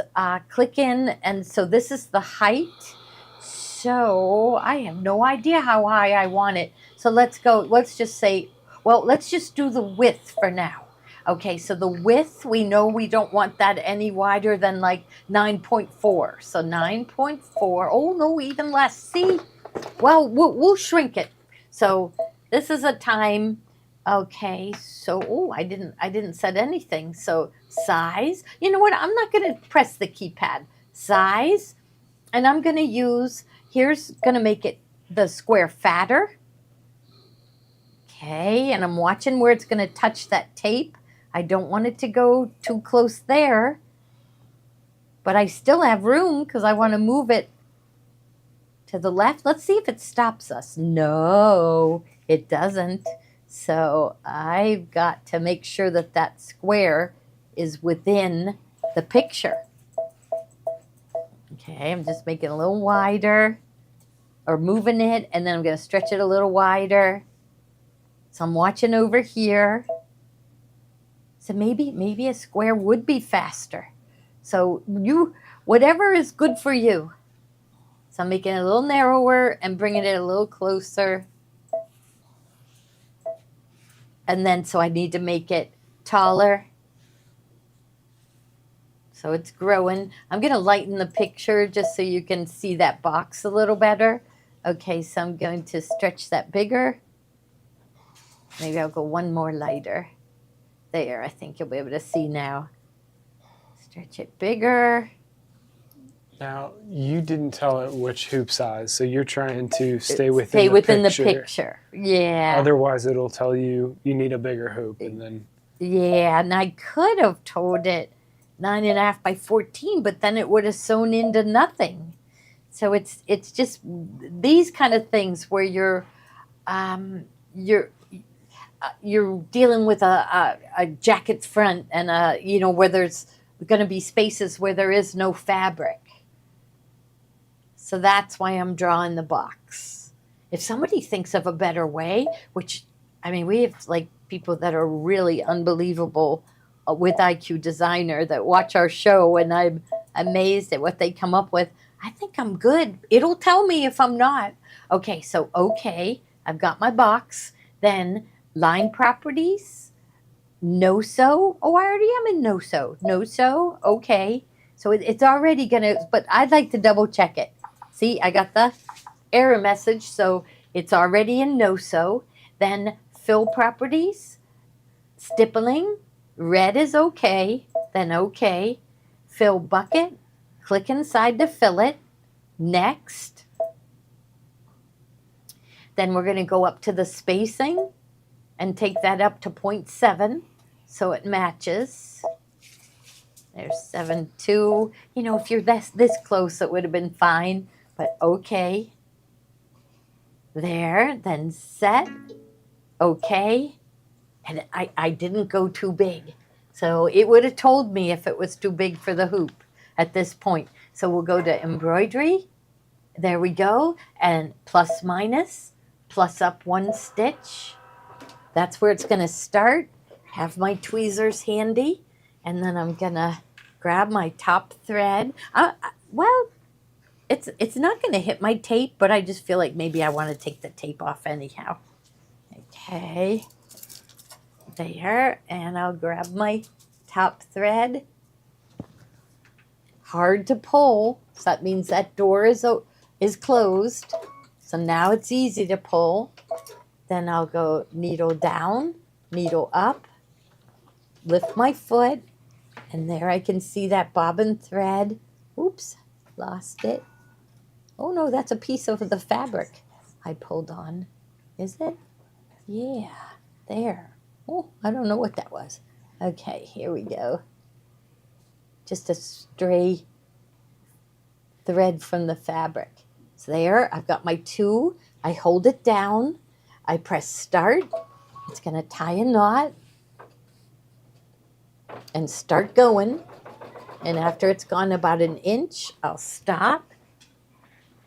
click in. And so this is the height. So I have no idea how high I want it. So let's go. Let's just say, well, let's just do the width for now. Okay, so the width, we know we don't want that any wider than like 9.4. So 9.4. Oh, no, even less. See? Well, we'll shrink it. So this is a time. Okay, so I didn't set anything. So size. You know what? I'm not going to press the keypad. Size, and I'm going to use. Here's going to make it the square fatter. Okay, and I'm watching where it's going to touch that tape. I don't want it to go too close there, but I still have room because I want to move it to the left. Let's see if it stops us. No, it doesn't. So I've got to make sure that that square is within the picture. Okay, I'm just making it a little wider, or moving it, and then I'm going to stretch it a little wider. So I'm watching over here. So maybe a square would be faster. So whatever is good for you. So I'm making it a little narrower and bringing it a little closer. And then, so I need to make it taller. So it's growing. I'm going to lighten the picture just so you can see that box a little better. Okay, so I'm going to stretch that bigger. Maybe I'll go one more lighter. There, I think you'll be able to see now. Stretch it bigger. Now, you didn't tell it which hoop size, so you're trying to stay within the picture. Yeah. Otherwise, it'll tell you need a bigger hoop, and then. Yeah, and I could have told it 9.5 by 14, but then it would have sewn into nothing. So it's just these kind of things where you're dealing with a jacket front and where there's going to be spaces where there is no fabric. So that's why I'm drawing the box. If somebody thinks of a better way, which, I mean, we have like people that are really unbelievable with IQ Designer that watch our show, and I'm amazed at what they come up with. I think I'm good. It'll tell me if I'm not. Okay, so I've got my box. Then line properties, no sew. Oh, I already am in no sew. No sew, okay. So it's already gonna, but I'd like to double check it. See, I got the error message, so it's already in no sew. Then fill properties, stippling, red is okay, then okay. Fill bucket, click inside to fill it. Next. Then we're going to go up to the spacing and take that up to 0.7 so it matches. There's 7.2. You know, if you're this close, it would have been fine, but okay. There, then set. Okay. And I didn't go too big. So it would have told me if it was too big for the hoop at this point. So we'll go to embroidery. There we go. And plus minus, plus up 1 stitch. That's where it's going to start. Have my tweezers handy. And then I'm going to grab my top thread. Well, it's not going to hit my tape, but I just feel like maybe I want to take the tape off anyhow. Okay. There. And I'll grab my top thread. Hard to pull. So that means that door is closed. So now it's easy to pull. Then I'll go needle down, needle up, lift my foot, and there I can see that bobbin thread. Oops, lost it. Oh no, that's a piece of the fabric I pulled on. Is it? Yeah, there. Oh, I don't know what that was. Okay, here we go. Just a stray thread from the fabric. So there, I've got my 2. I hold it down. I press start. It's going to tie a knot and start going. And after it's gone about 1 inch, I'll stop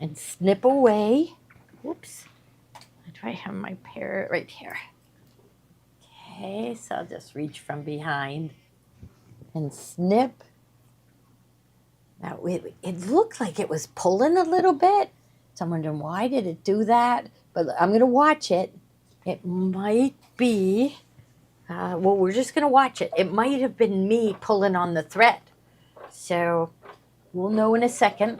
and snip away. Oops. Do I have my pair right here? Okay, so I'll just reach from behind and snip. Now, it looked like it was pulling a little bit. So I'm wondering, why did it do that? But I'm going to watch it. It might be, well, we're just going to watch it. It might have been me pulling on the thread. So we'll know in a second.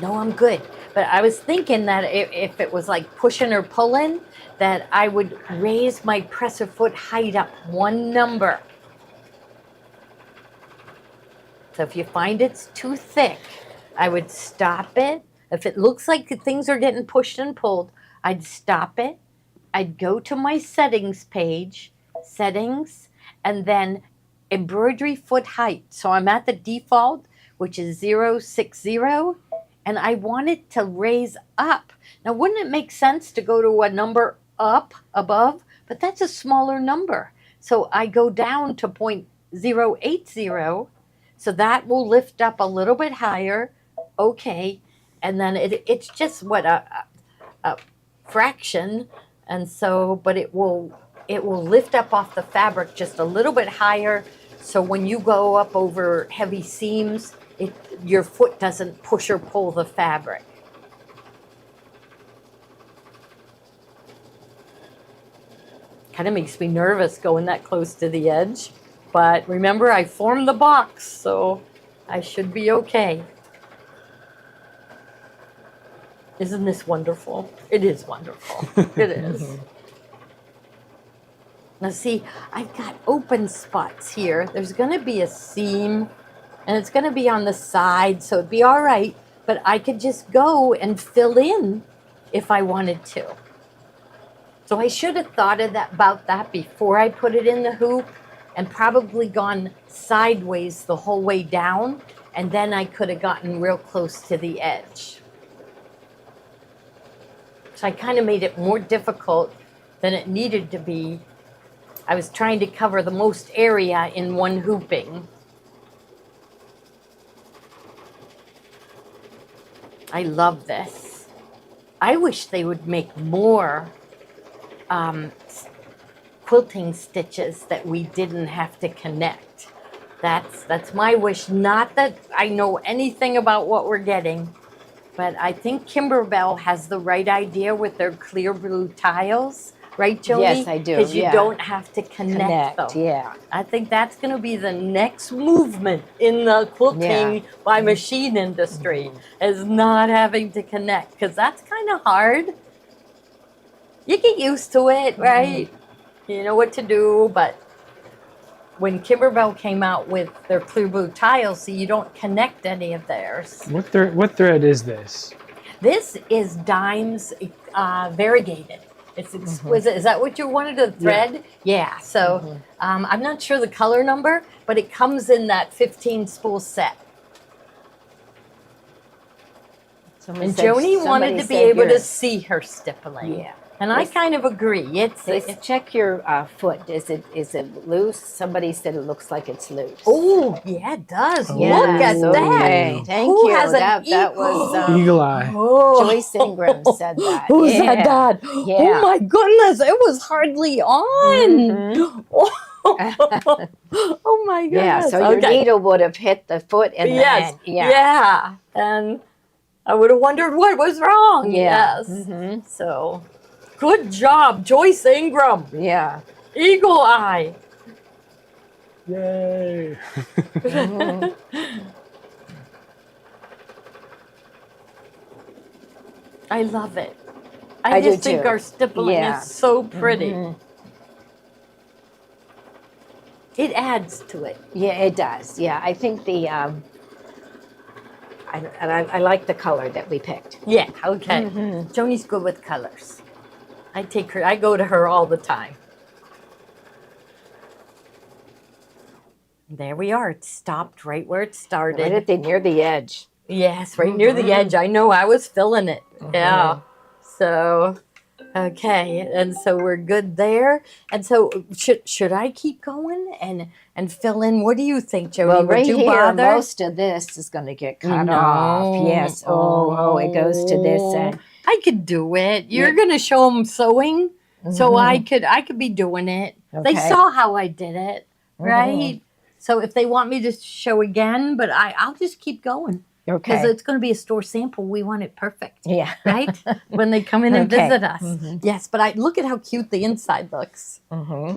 No, I'm good. But I was thinking that if it was like pushing or pulling, that I would raise my presser foot height up 1 number. So if you find it's too thick, I would stop it. If it looks like things are getting pushed and pulled, I'd stop it. I'd go to my settings page, settings, and then embroidery foot height. So I'm at the default, which is 060, and I want it to raise up. Now, wouldn't it make sense to go to a number up above? But that's a smaller number. So I go down to 0.080, so that will lift up a little bit higher. Okay, and then it's just what a fraction, and so but it will lift up off the fabric just a little bit higher, so when you go up over heavy seams, your foot doesn't push or pull the fabric. Kind of makes me nervous going that close to the edge. But remember, I formed the box, so I should be okay. Isn't this wonderful? It is wonderful. It is. Now see, I've got open spots here. There's going to be a seam, and it's going to be on the side, so it'd be all right. But I could just go and fill in if I wanted to. So I should have thought of about that before I put it in the hoop, and probably gone sideways the whole way down, and then I could have gotten real close to the edge. So I kind of made it more difficult than it needed to be. I was trying to cover the most area in one hooping. I love this. I wish they would make more quilting stitches that we didn't have to connect. That's my wish. Not that I know anything about what we're getting, but I think Kimberbell has the right idea with their clear blue tiles. Right, Joni? Yes, I do. Because you don't have to connect them. Yeah. I think that's going to be the next movement in the quilting by machine industry, is not having to connect, because that's kind of hard. You get used to it, right? You know what to do, but when Kimberbell came out with their clear blue tiles, see, you don't connect any of theirs. What thread is this? This is Dimes variegated. It's exquisite. Is that what you wanted to thread? Yeah. So I'm not sure the color number, but it comes in that 15 spool set. And Joni wanted to be able to see her stippling. Yeah. And I kind of agree. It's check your foot. Is it loose? Somebody said it looks like it's loose. Oh, yeah, it does. Yeah, look at that. Okay. Thank Who you. Has that was Eagle eye. Joyce Ingram said that. Who said that? Yeah. Oh my goodness, it was hardly on. Oh my goodness. Yeah, so your needle would have hit the foot and the hand. Yeah. And I would have wondered what was wrong. Yeah. Yes. So good job, Joyce Ingram. Yeah. Eagle eye. Yay. I love it. I just think our stippling is so pretty. It adds to it. Yeah, it does. Yeah, I think the I like the color that we picked. Yeah. Okay. Joni's good with colors. I go to her all the time. There we are. It stopped right where it started. Right near the edge. Yes, right near the edge. I know. I was feeling it. Yeah. So, okay, and so we're good there. And so, should I keep going and fill in? What do you think, Joni? Well, right Would you here, bother? most of this is going to get cut off. Yes. Oh, it goes to this end. I could do it. You're going to show them sewing, so I could be doing it. Okay. They saw how I did it, right? So if they want me to show again, but I'll just keep going. Okay. Because it's going to be a store sample. We want it perfect. Yeah. Right? When they come in and visit us. Yes, but look at how cute the inside looks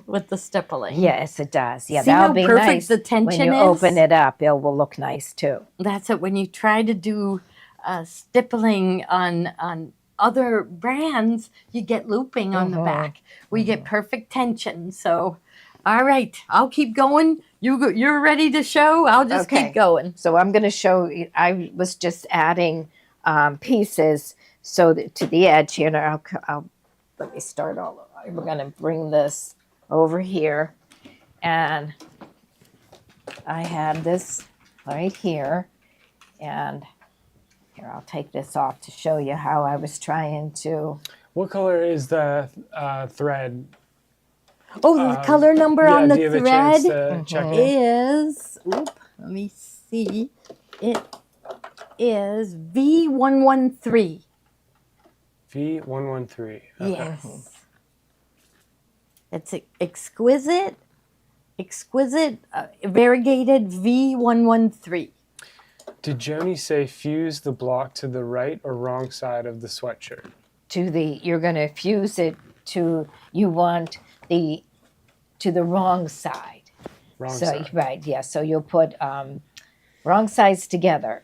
with the stippling. Yes, it does. Yeah, See that'll how be perfect nice. the tension when you is? open it up, it will look nice too. That's it. When you try to do stippling on other brands, you get looping on the back. We get perfect tension. So, all right, I'll keep going. You're ready to show? I'll just keep going. So I'm going to show you. I was just adding pieces so that to the edge here. Now I'll let me start all over. We're going to bring this over here, and I had this right here, and here I'll take this off to show you how I was trying to. What color is the thread? Oh, the color number on the do you have thread a chance to check it? is, let me see. It is V113. V113. Okay. Yes. It's exquisite, variegated V113. Did Joni say fuse the block to the right or wrong side of the sweatshirt? You're going to fuse it to, you want to the wrong side. Wrong So, side. right, yeah, so you'll put wrong sides together.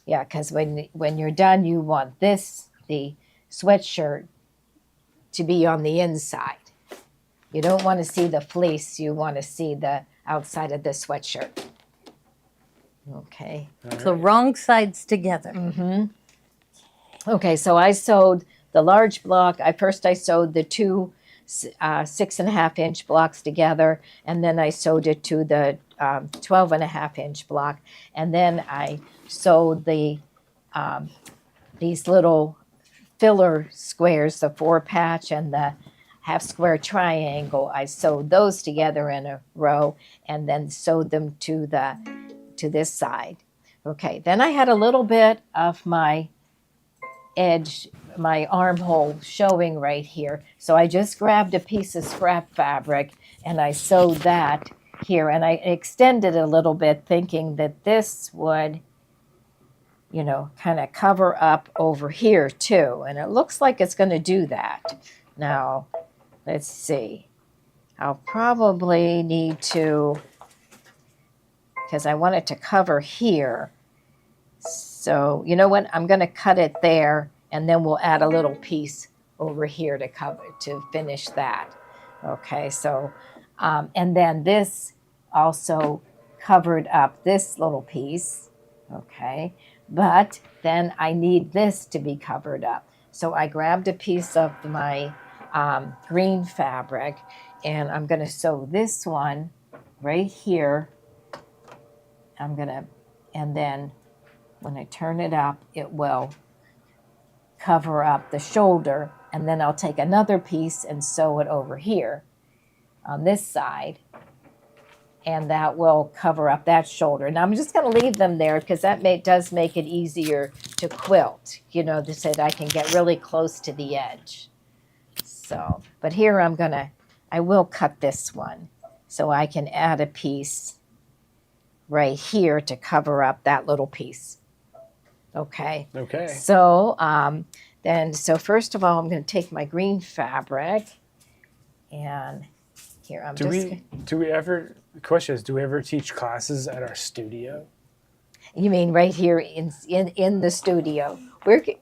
Yeah, because when you're done, you want the sweatshirt, to be on the inside. You don't want to see the fleece, you want to see the outside of the sweatshirt. Okay. So wrong sides together. Okay, so I sewed the large block. I sewed the two 6.5-inch blocks together, and then I sewed it to the 12.5-inch block, and then I sewed these little filler squares, the 4-patch and the half square triangle. I sewed those together in a row, and then sewed them to this side. Okay, then I had a little bit of my edge, my armhole showing right here. So I just grabbed a piece of scrap fabric and I sewed that here, and I extended a little bit, thinking that this would, kind of cover up over here too. And it looks like it's going to do that. Now, let's see. I'll probably need to, because I want it to cover here. So, you know what? I'm going to cut it there, and then we'll add a little piece over here to finish that. Okay, so, and then this also covered up this little piece. Okay, but then I need this to be covered up. So I grabbed a piece of my green fabric, and I'm going to sew this one right here. And then when I turn it up, it will cover up the shoulder, and then I'll take another piece and sew it over here on this side, and that will cover up that shoulder. And I'm just going to leave them there because that does make it easier to quilt, so that I can get really close to the edge. So, but here I will cut this one so I can add a piece right here to cover up that little piece. Okay. Okay. So so first of all, I'm going to take my green fabric, and here do we ever teach classes at our studio? You mean right here in the studio?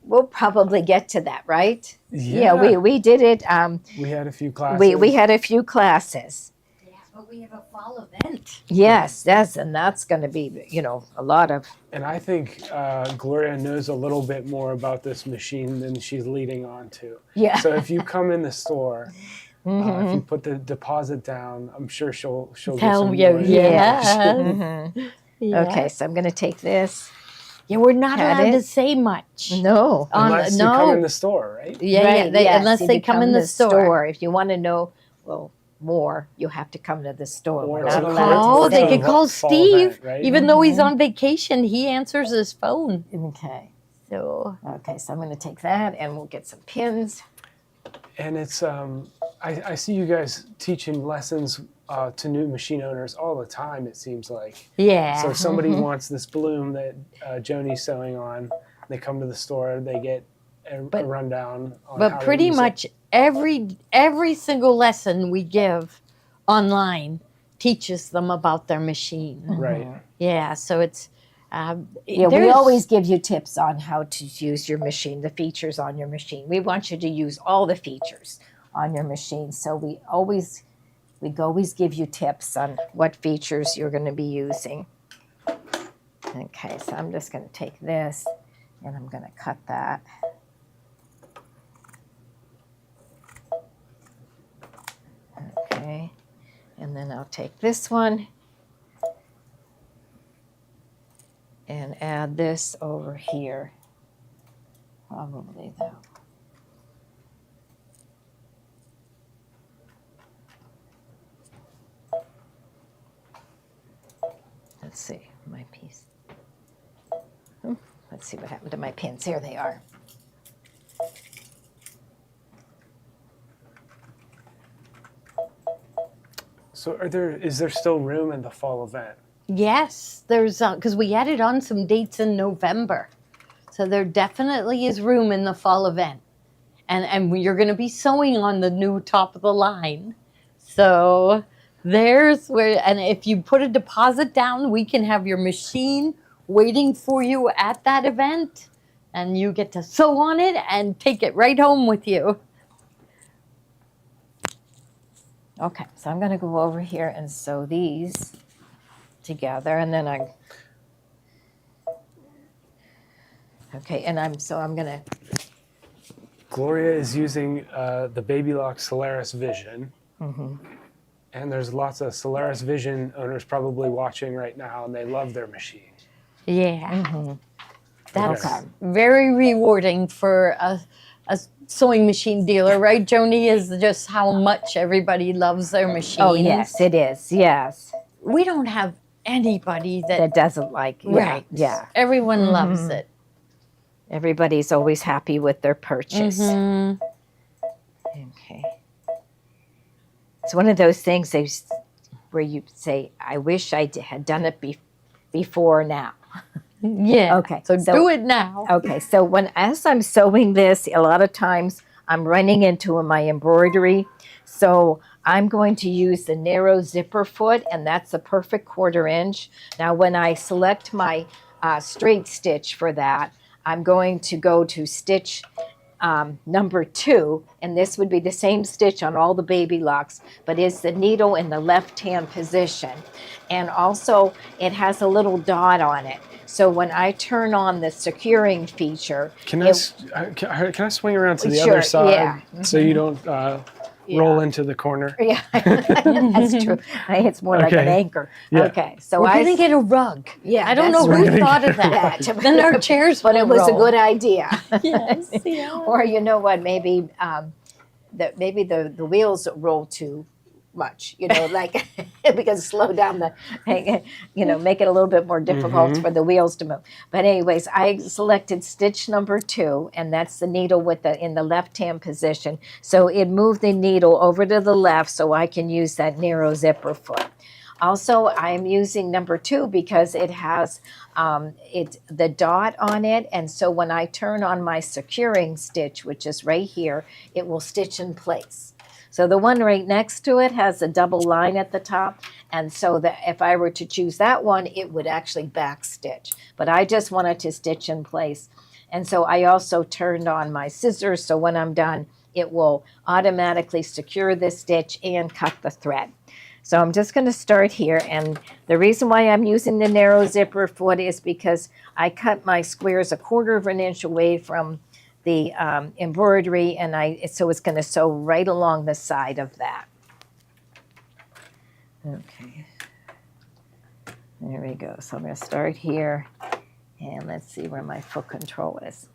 We'll probably get to that, right? Yeah. We did it. We had a few classes. We had a few classes. But we have a fall event. Yes, and that's going to be, a lot of. And I think Gloria knows a little bit more about this machine than she's leading on to. Yeah. So if you come in the store, if you put the deposit down, I'm sure she'll Tell get you, some yeah. Yeah. Okay, so I'm going to take this. Yeah, we're not allowed to say much. No. Unless you come in the store, right? Yeah, right, unless they come in the store. If you want to know, more, you have to come to the store. Or We're not to allowed to they say. could call fall Steve. event, right? Even though he's on vacation, he answers his phone. Okay. So So I'm going to take that, and we'll get some pins. And it's I see you guys teaching lessons to new machine owners all the time, it seems like. yeah. So if somebody wants this bloom that Joni's sewing on, they come to the store, they get a rundown on how But to pretty use much every single lesson we give online teaches them about their machine. it. Right. Yeah, so it's We always give you tips on how to use your machine, the features on your machine. We want you to use all the features on your machine. So we always give you tips on what features you're going to be using. Okay, so I'm just going to take this, and I'm going to cut that. Okay, and then I'll take this one and add this over here. Probably though. Let's see, my piece. Let's see what happened to my pins. Here they are. So is there still room in the fall event? Yes, there's because we added on some dates in November, so there definitely is room in the fall event, and you're going to be sewing on the new top of the line, so there's where, and if you put a deposit down, we can have your machine waiting for you at that event, and you get to sew on it and take it right home with you. Okay, so I'm going to go over here and sew these together, and then okay, and I'm going to. Gloria is using the Baby Lock Solaris Vision. And there's lots of Solaris Vision owners probably watching right now, and they love their machine. Yeah. That's very rewarding for a sewing machine dealer, right, Joni? Is just how much everybody loves their machine. Oh, yes, it is. Yes. We don't have anybody that doesn't like it. Right. Yeah. Everyone loves it. Everybody's always happy with their purchase. Okay. It's one of those things where you say, I wish I had done it before now. Yeah. Okay. So do it now. Okay. So as I'm sewing this, a lot of times I'm running into my embroidery. So I'm going to use the narrow zipper foot, and that's the perfect 1/4 inch. Now, when I select my straight stitch for that, I'm going to go to stitch number 2, and this would be the same stitch on all the Baby Locks, but it's the needle in the left-hand position. And also, it has a little dot on it. So when I turn on the securing feature... Can I swing around to the other side so you don't roll into the corner? Yeah, that's true. It's more like an anchor. Yeah. Okay, so we're gonna get a rug. Yeah, I don't know who thought of that. Then our chairs, but it was a good idea. Yes. Yeah. Or you know what? Maybe maybe the wheels roll too much. Like because slow down make it a little bit more difficult for the wheels to move. But anyways, I selected stitch number 2, and that's the needle in the left-hand position. So it moved the needle over to the left, so I can use that narrow zipper foot. Also, I'm using number 2 because it has the dot on it, and so when I turn on my securing stitch, which is right here, it will stitch in place. So the one right next to it has a double line at the top, and so that if I were to choose that one, it would actually back stitch. But I just wanted to stitch in place. And so I also turned on my scissors, so when I'm done, it will automatically secure this stitch and cut the thread. So I'm just going to start here, and the reason why I'm using the narrow zipper foot is because I cut my squares 1/4 inch away from the embroidery, and so it's going to sew right along the side of that. Okay, there we go. So I'm going to start here, and let's see where my foot control is.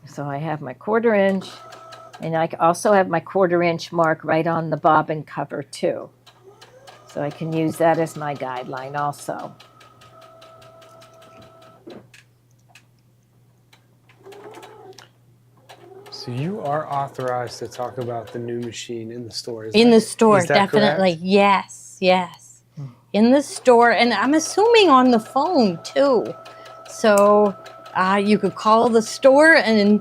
So I have my 1/4 inch, and I also have my 1/4 inch mark right on the bobbin cover too. So I can use that as my guideline also. So you are authorized to talk about the new machine in the store. In the store, definitely. Correct? Yes, yes. In the store, and I'm assuming on the phone too. So you could call the store and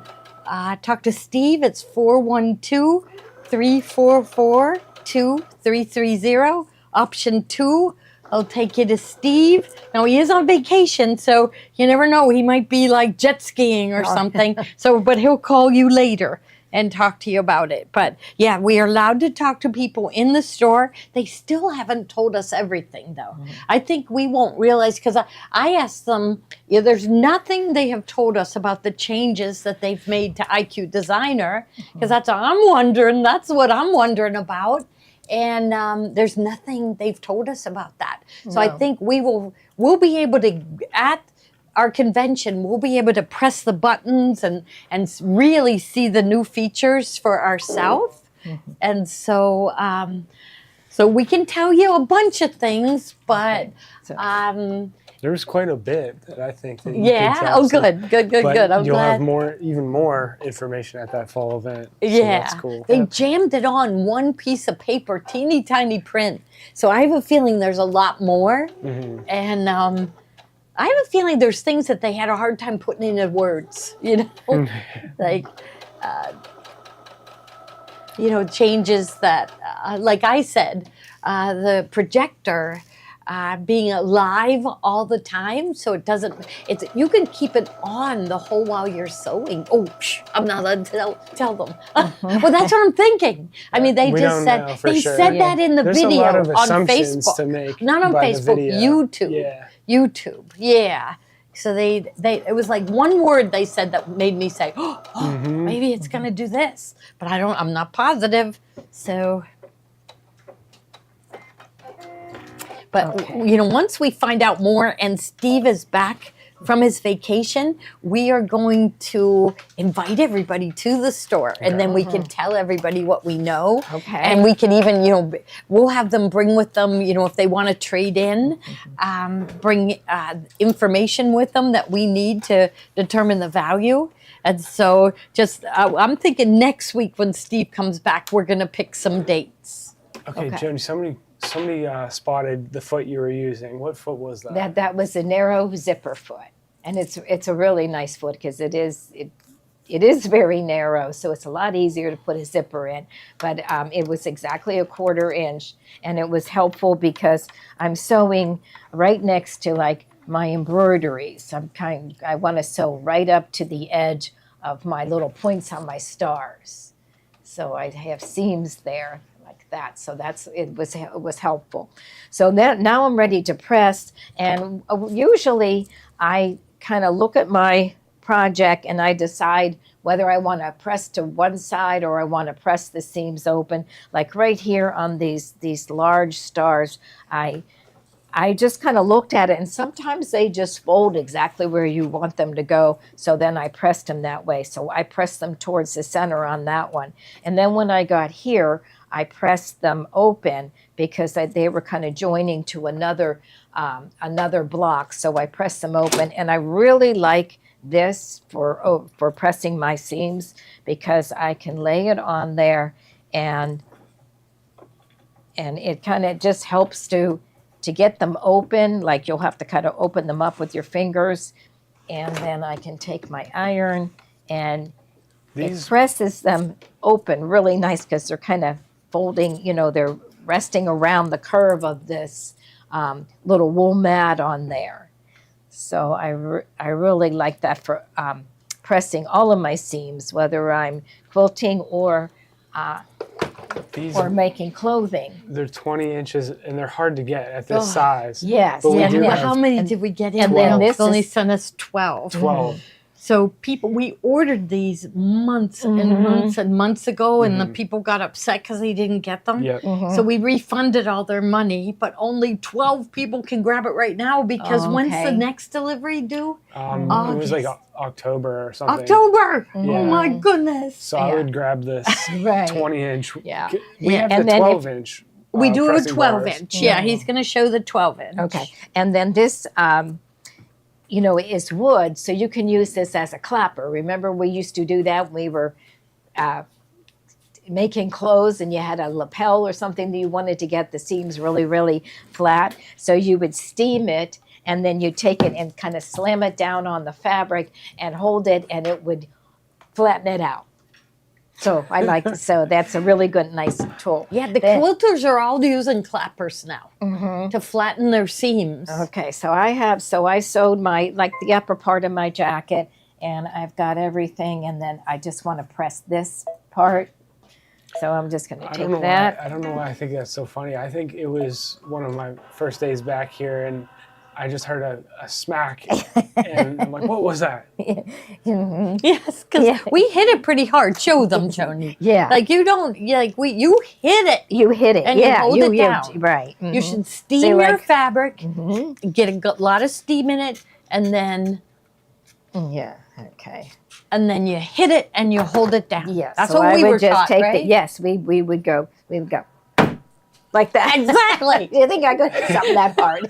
talk to Steve. It's 412-344-2330. Option 2, I'll take you to Steve. Now, he is on vacation, so you never know. He might be like jet skiing or something. But he'll call you later and talk to you about it. But yeah, we are allowed to talk to people in the store. They still haven't told us everything, though. I think we won't realize, because I asked them, there's nothing they have told us about the changes that they've made to IQ Designer, because that's what I'm wondering about. And there's nothing they've told us about that. So I think we'll be able to, at our convention, we'll be able to press the buttons and really see the new features for ourselves. And so we can tell you a bunch of things, but there's quite a bit that I think that you can tell. Oh, good. I'm you'll glad. have even more information at that fall event. So Yeah, that's cool. They jammed it on one piece of paper, teeny tiny print. So I have a feeling there's a lot more, and I have a feeling there's things that they had a hard time putting into words. Like changes that, like I said, the projector being alive all the time, so it doesn't. You can keep it on the whole while you're sewing. Oh, I'm not allowed to tell them. Well, that's what I'm thinking. I mean, they just said that in the video on Facebook. To make not on Facebook, YouTube. Yeah. YouTube. Yeah. So it was like one word they said that made me say, maybe it's going to do this, but I'm not positive. So, but once we find out more and Steve is back from his vacation, we are going to invite everybody to the store, and then we can tell everybody what we know. Okay. And we can even, we'll have them bring with them, if they want to trade in, bring information with them that we need to determine the value. And so I'm thinking next week when Steve comes back, we're going to pick some dates. Okay, Joni, somebody spotted the foot you were using. What foot was that? That was a narrow zipper foot, and it's a really nice foot because it is very narrow, so it's a lot easier to put a zipper in. But it was exactly a 1/4 inch, and it was helpful because I'm sewing right next to like my embroideries. I want to sew right up to the edge of my little points on my stars, so I have seams there. That, so it was helpful. So now I'm ready to press, and usually I kind of look at my project and I decide whether I want to press to one side or I want to press the seams open. Like right here on these large stars, I just kind of looked at it, and sometimes they just fold exactly where you want them to go. So then I pressed them that way. So I pressed them towards the center on that one, and then when I got here, I pressed them open because they were kind of joining to another block. So I pressed them open, and I really like this for pressing my seams because I can lay it on there, and it kind of just helps to get them open. Like you'll have to kind of open them up with your fingers, and then I can take my iron and it presses them open really nice because they're kind of folding, they're resting around the curve of this little wool mat on there. So I really like that for pressing all of my seams, whether I'm quilting or making clothing. They're 20 inches, and they're hard to get at this size. Yes. How many did we get in? And then this only sent us 12. 12. So we ordered these months and months and months ago, and the people got upset because they didn't get them. Yep. So we refunded all their money, but only 12 people can grab it right now because when's the next delivery due? It was like October or something. October! Oh my goodness. So I would grab this 20 inch. Yeah. We have the 12 inch. We do a 12 bars. inch. Yeah, he's going to show the 12 inch. Okay. And then this is wood, so you can use this as a clapper. Remember we used to do that when we were making clothes and you had a lapel or something that you wanted to get the seams really, really flat. So you would steam it, and then you take it and kind of slam it down on the fabric and hold it, and it would flatten it out. So so that's a really good, nice tool. Yeah, the quilters are all using clappers now to flatten their seams. Okay, so I sewed the upper part of my jacket, and I've got everything, and then I just want to press this part. So I'm just going to take that. I don't know why I think that's so funny. I think it was one of my first days back here, and I just heard a smack, and I'm like, what was that? Yes, because we hit it pretty hard. Show them, Joni. Yeah. Like you hit it. You hit it. And you hold it down. Right. You should steam your fabric, get a lot of steam in it, and then... Yeah, okay. And then you hit it and you hold it down. Yes. That's what we were taught, right? Yes, we would go like that. Exactly. You think I could hit something that hard?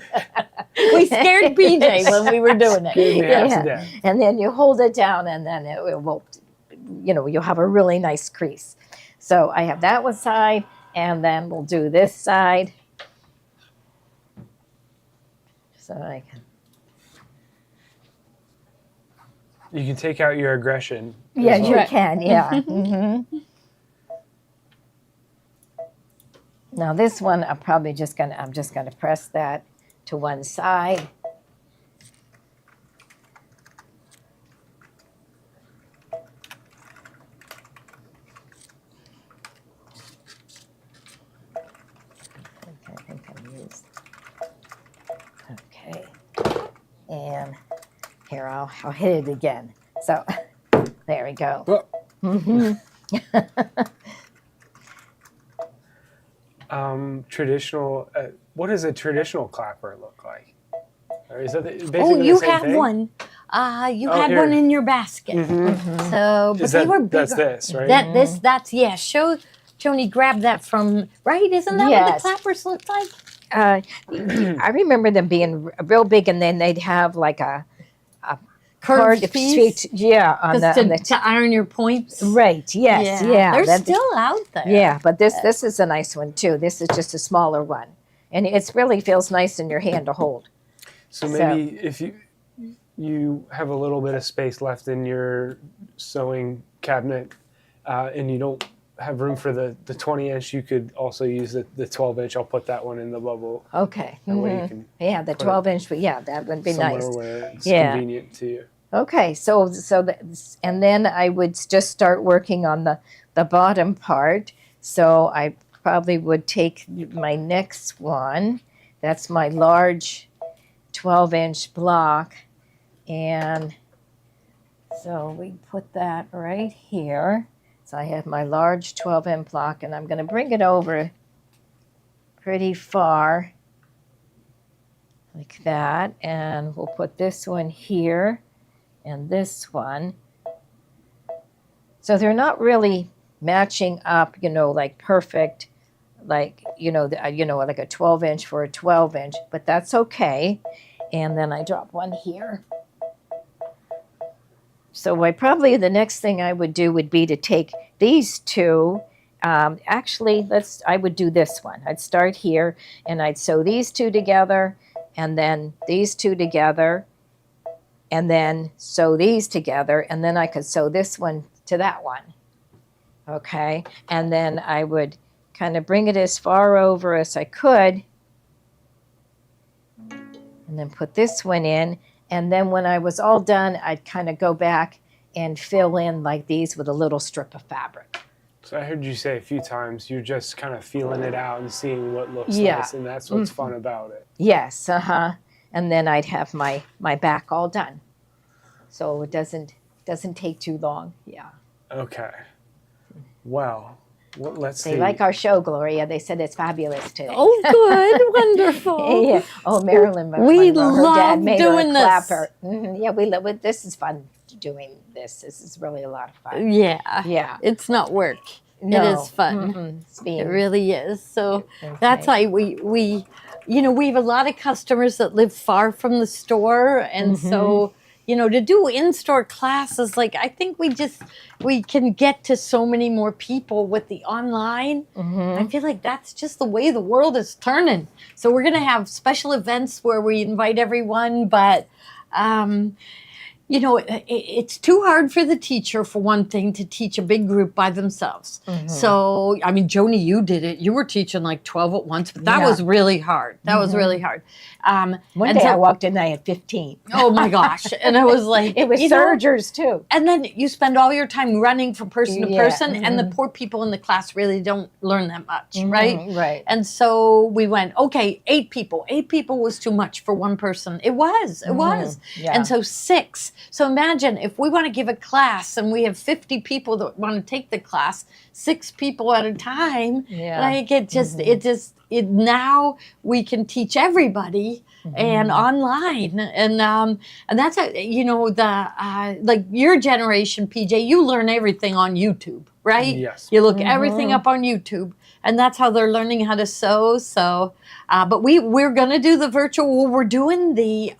We scared PJ when we were doing it. Yeah. And then you hold it down, and then it will, you'll have a really nice crease. So I have that one side, and then we'll do this side. So I can. You can take out your aggression. Yeah, as you well. can, yeah. Now this one, I'm just gonna press that to one side. I think I used. Okay, and here I'll hit it again. So there we go. Traditional. What does a traditional clapper look like? Or is that basically Oh, you the same have thing? one. You Oh, had here. one in your basket. So, but they were bigger. That's this, right? That's yeah. Show Joni, grab that from right. Isn't that what Yes. the clappers look like? I remember them being real big, and then they'd have like a Curved card piece? yeah, on To iron your points. right. Yes, yeah. They're that- still out there. Yeah, but this is a nice one too. This is just a smaller one, and it really feels nice in your hand to hold. So maybe if you have a little bit of space left in your sewing cabinet, and you don't have room for the 20-inch, you could also use the 12-inch. I'll put that one in the bubble. Okay. That way you can Yeah, the put it 12-inch, but yeah, that would be somewhere nice. where it's Yeah. convenient to you. Okay, and then I would just start working on the bottom part. So I probably would take my next one. That's my large 12-inch block. And so we put that right here. So I have my large 12-inch block, and I'm going to bring it over pretty far like that. And we'll put this one here and this one. So they're not really matching up, like perfect, like, like a 12-inch for a 12-inch, but that's okay. And then I drop one here. So the next thing I would do would be to take these two. I would do this one. I'd start here and I'd sew these two together, and then these two together, and then sew these together, and then I could sew this one to that one. Okay, and then I would kind of bring it as far over as I could, and then put this one in. And then when I was all done, I'd kind of go back and fill in like these with a little strip of fabric. So I heard you say a few times you're just kind of feeling it out and seeing what looks Yeah. nice, and that's what's fun about it. Yes, and then I'd have my back all done, so it doesn't take too long. Yeah. Okay. Well, let's see. They like our show, Gloria. They said it's fabulous today. Oh, good, wonderful. Yeah. Oh, Marilyn, We her dad love made her a doing this. clapper. Yeah, we love it. This is fun doing this. This is really a lot of fun. Yeah. Yeah. It's not work. No. It is fun. It's being, It really is. So Okay. that's why we have a lot of customers that live far from the store, and so to do in-store classes, like I think we can get to so many more people with the online. I feel like that's just the way the world is turning. So we're gonna have special events where we invite everyone, but it's too hard for the teacher, for one thing, to teach a big group by themselves. So, I mean, Joni, you did it. You were teaching like 12 at once, but that was really hard. That was really hard. one day I walked in, I had 15. Oh my gosh. And I was like, It was surgers too. and then you spend all your time running from person to Yeah, person, and the poor people in the class really don't learn that much, right? Right. And so we went, okay, 8 people. 8 people was too much for one person. It was. Yeah. And so 6. So imagine if we want to give a class and we have 50 people that want to take the class, 6 people at a time. Yeah. Like now we can teach everybody and online, and that's like your generation, PJ. You learn everything on YouTube, right? Yes. You look everything up on YouTube, and that's how they're learning how to sew. So, but we're going to do the virtual. We're doing the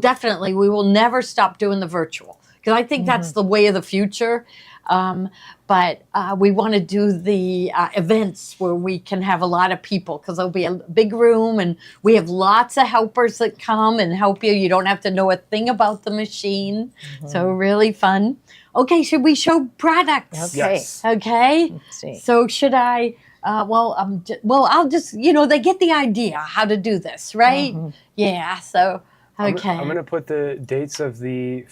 definitely we will never stop doing the virtual, because I think that's the way of the future. But we want to do the events where we can have a lot of people, because there'll be a big room and we have lots of helpers that come and help you. You don't have to know a thing about the machine. So really fun. Okay, should we show products? Okay. Yes. Okay. Let's see. So should I? I'll just, they get the idea how to do this, right? Yeah. So okay. I'm gonna put the dates of the.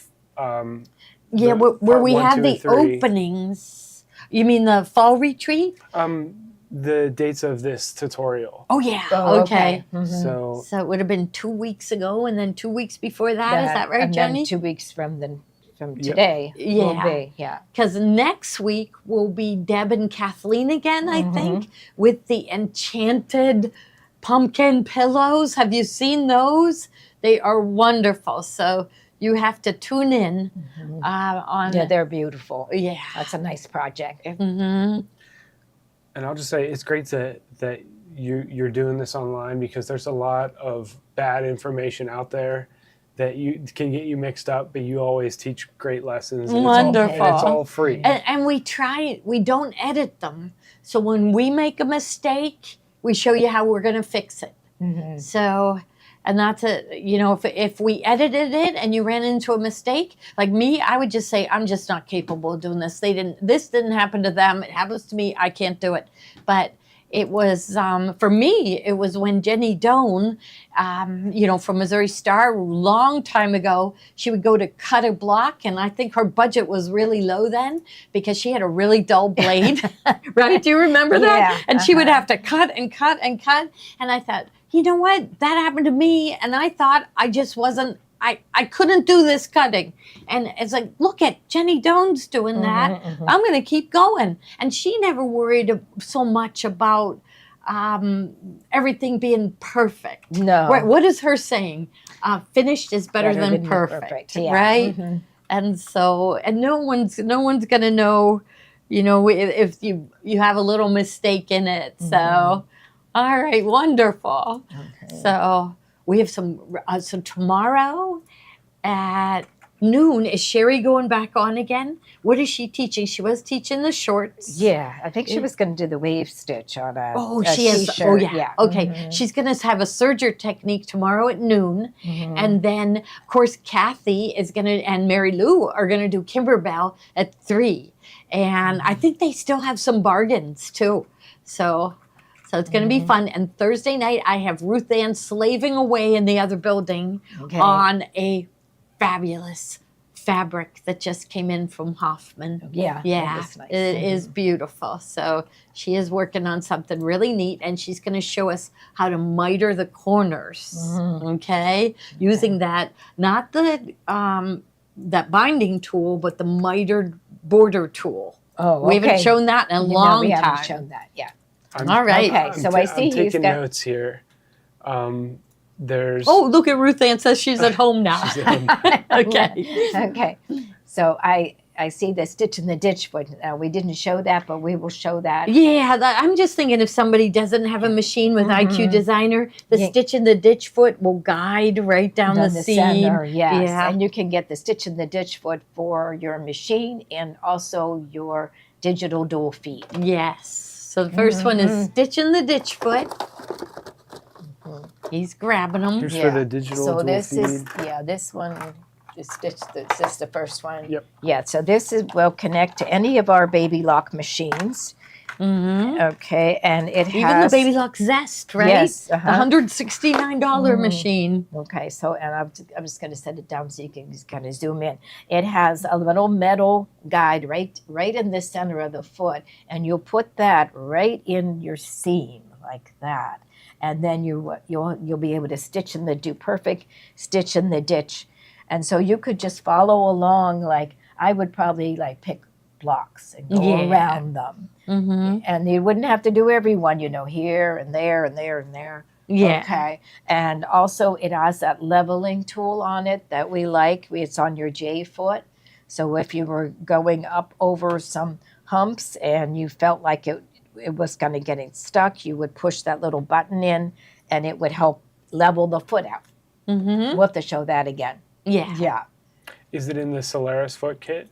Yeah, the where part we 1, have 2, the and 3. openings. You mean the fall retreat? The dates of this tutorial. Oh yeah. Oh, Okay. So So it would have been 2 weeks ago, and then 2 weeks before that. Is that right, and Jenny? then 2 weeks from today will be, Because next week will be Deb and Kathleen again, I think, with the enchanted pumpkin pillows. Have you seen those? They are wonderful. So you have to tune in on. Yeah, they're beautiful. Yeah. That's a nice project. and I'll just say it's great that you're doing this online, because there's a lot of bad information out there that you can get you mixed up, but you always teach great lessons. And Wonderful. It's all free. And we don't edit them. So when we make a mistake, we show you how we're going to fix it. So, and that's it. If we edited it and you ran into a mistake, like me, I would just say, I'm just not capable of doing this. This didn't happen to them. It happens to me. I can't do it. But it was, for me, it was when Jenny Doan, from Missouri Star, long time ago, she would go to cut a block, and I think her budget was really low then, because she had a really dull blade, right? Do you remember that? Yeah. And she would have to cut and cut and cut, and I thought, you know what? That happened to me, and I thought I just wasn't, I couldn't do this cutting. And it's like, look at Jenny Doan's doing that. I'm going to keep going. And she never worried so much about everything being perfect. No. Right? What is her saying? Finished is better than perfect. Yeah. Right? And so, and no one's going to know, if you have a little mistake in it. So, all right, wonderful. Okay. So we have so tomorrow at noon, is Sherry going back on again? What is she teaching? She was teaching the shorts. Yeah, I think she was going to do the wave stitch on a She is. t-shirt. Oh, yeah. Okay. She's going to have a serger technique tomorrow at noon. And then, of course, Kathy is going to, and Mary Lou are going to do Kimberbell at 3. And I think they still have some bargains, too. So it's going to be fun. And Thursday night, I have Ruth Ann slaving away in the other building on a fabulous fabric that just came in from Hoffman. Yeah. Nice. It is beautiful. So she is working on something really neat, and she's going to show us how to miter the corners. Okay, using that, not the that binding tool, but the mitered border tool. Oh, okay. We haven't shown that in a long we time. haven't shown that. Yeah. All right. Okay. So I see I'm he's taking got notes here. There's. Oh, look at Ruth Ann says she's at home now. She's at home. Okay. Okay. So I see the stitch in the ditch foot. We didn't show that, but we will show that. Yeah, I'm just thinking if somebody doesn't have a machine with IQ Designer, the stitch in the ditch foot will guide right down the seam. Center, yes. Yeah. And you can get the stitch in the ditch foot for your machine and also your digital dual feed. Yes. So the first one is stitch in the ditch foot. He's grabbing them. Here's for the digital So dual this feed. is, this one is stitched, this is the first one. Yep. Yeah, so this will connect to any of our Baby Lock machines. Okay, and it Even has... the Baby Lock Zest, right? Yes, The $169 machine. Okay, so, and I'm just going to set it down so you can just kind of zoom in. It has a little metal guide right in the center of the foot, and you'll put that right in your seam like that. And then you'll be able to stitch in the perfect stitch in the ditch. And so you could just follow along, like I would probably like pick blocks and go around them. And you wouldn't have to do every one, here and there and there and there. Yeah. Okay. And also it has that leveling tool on it that we like. It's on your J foot. So if you were going up over some humps and you felt like it was kind of getting stuck, you would push that little button in and it would help level the foot out. We'll have to show that again. Yeah. Yeah. Is it in the Solaris foot kit?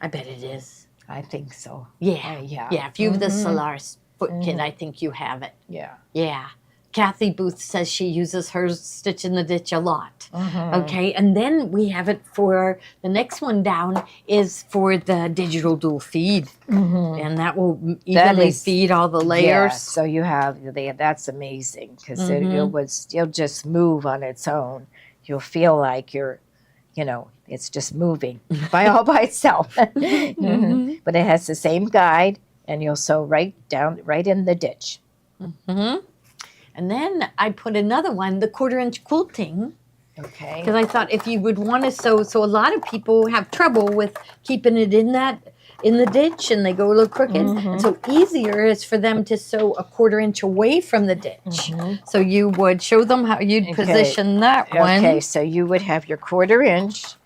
I bet it is. I think so. Yeah. Yeah. Yeah. If you have the Solaris foot kit, I think you have it. Yeah. Yeah. Kathy Booth says she uses her stitch in the ditch a lot. Mm-hmm. Okay. And then we have it for the next one down is for the digital dual feed. Mm-hmm. And that will evenly feed all the layers. Yeah, so you have, that's amazing because it'll just move on its own. You'll feel like you're, it's just moving all by itself. But it has the same guide and you'll sew right in the ditch. And then I put another one, the 1/4-inch quilting. Okay. Because I thought if you would want to sew, so a lot of people have trouble with keeping it in the ditch and they go a little crooked. And so easier is for them to sew a 1/4 inch away from the ditch. So you would show them how you'd position that one. Okay, so you would have your 1/4 inch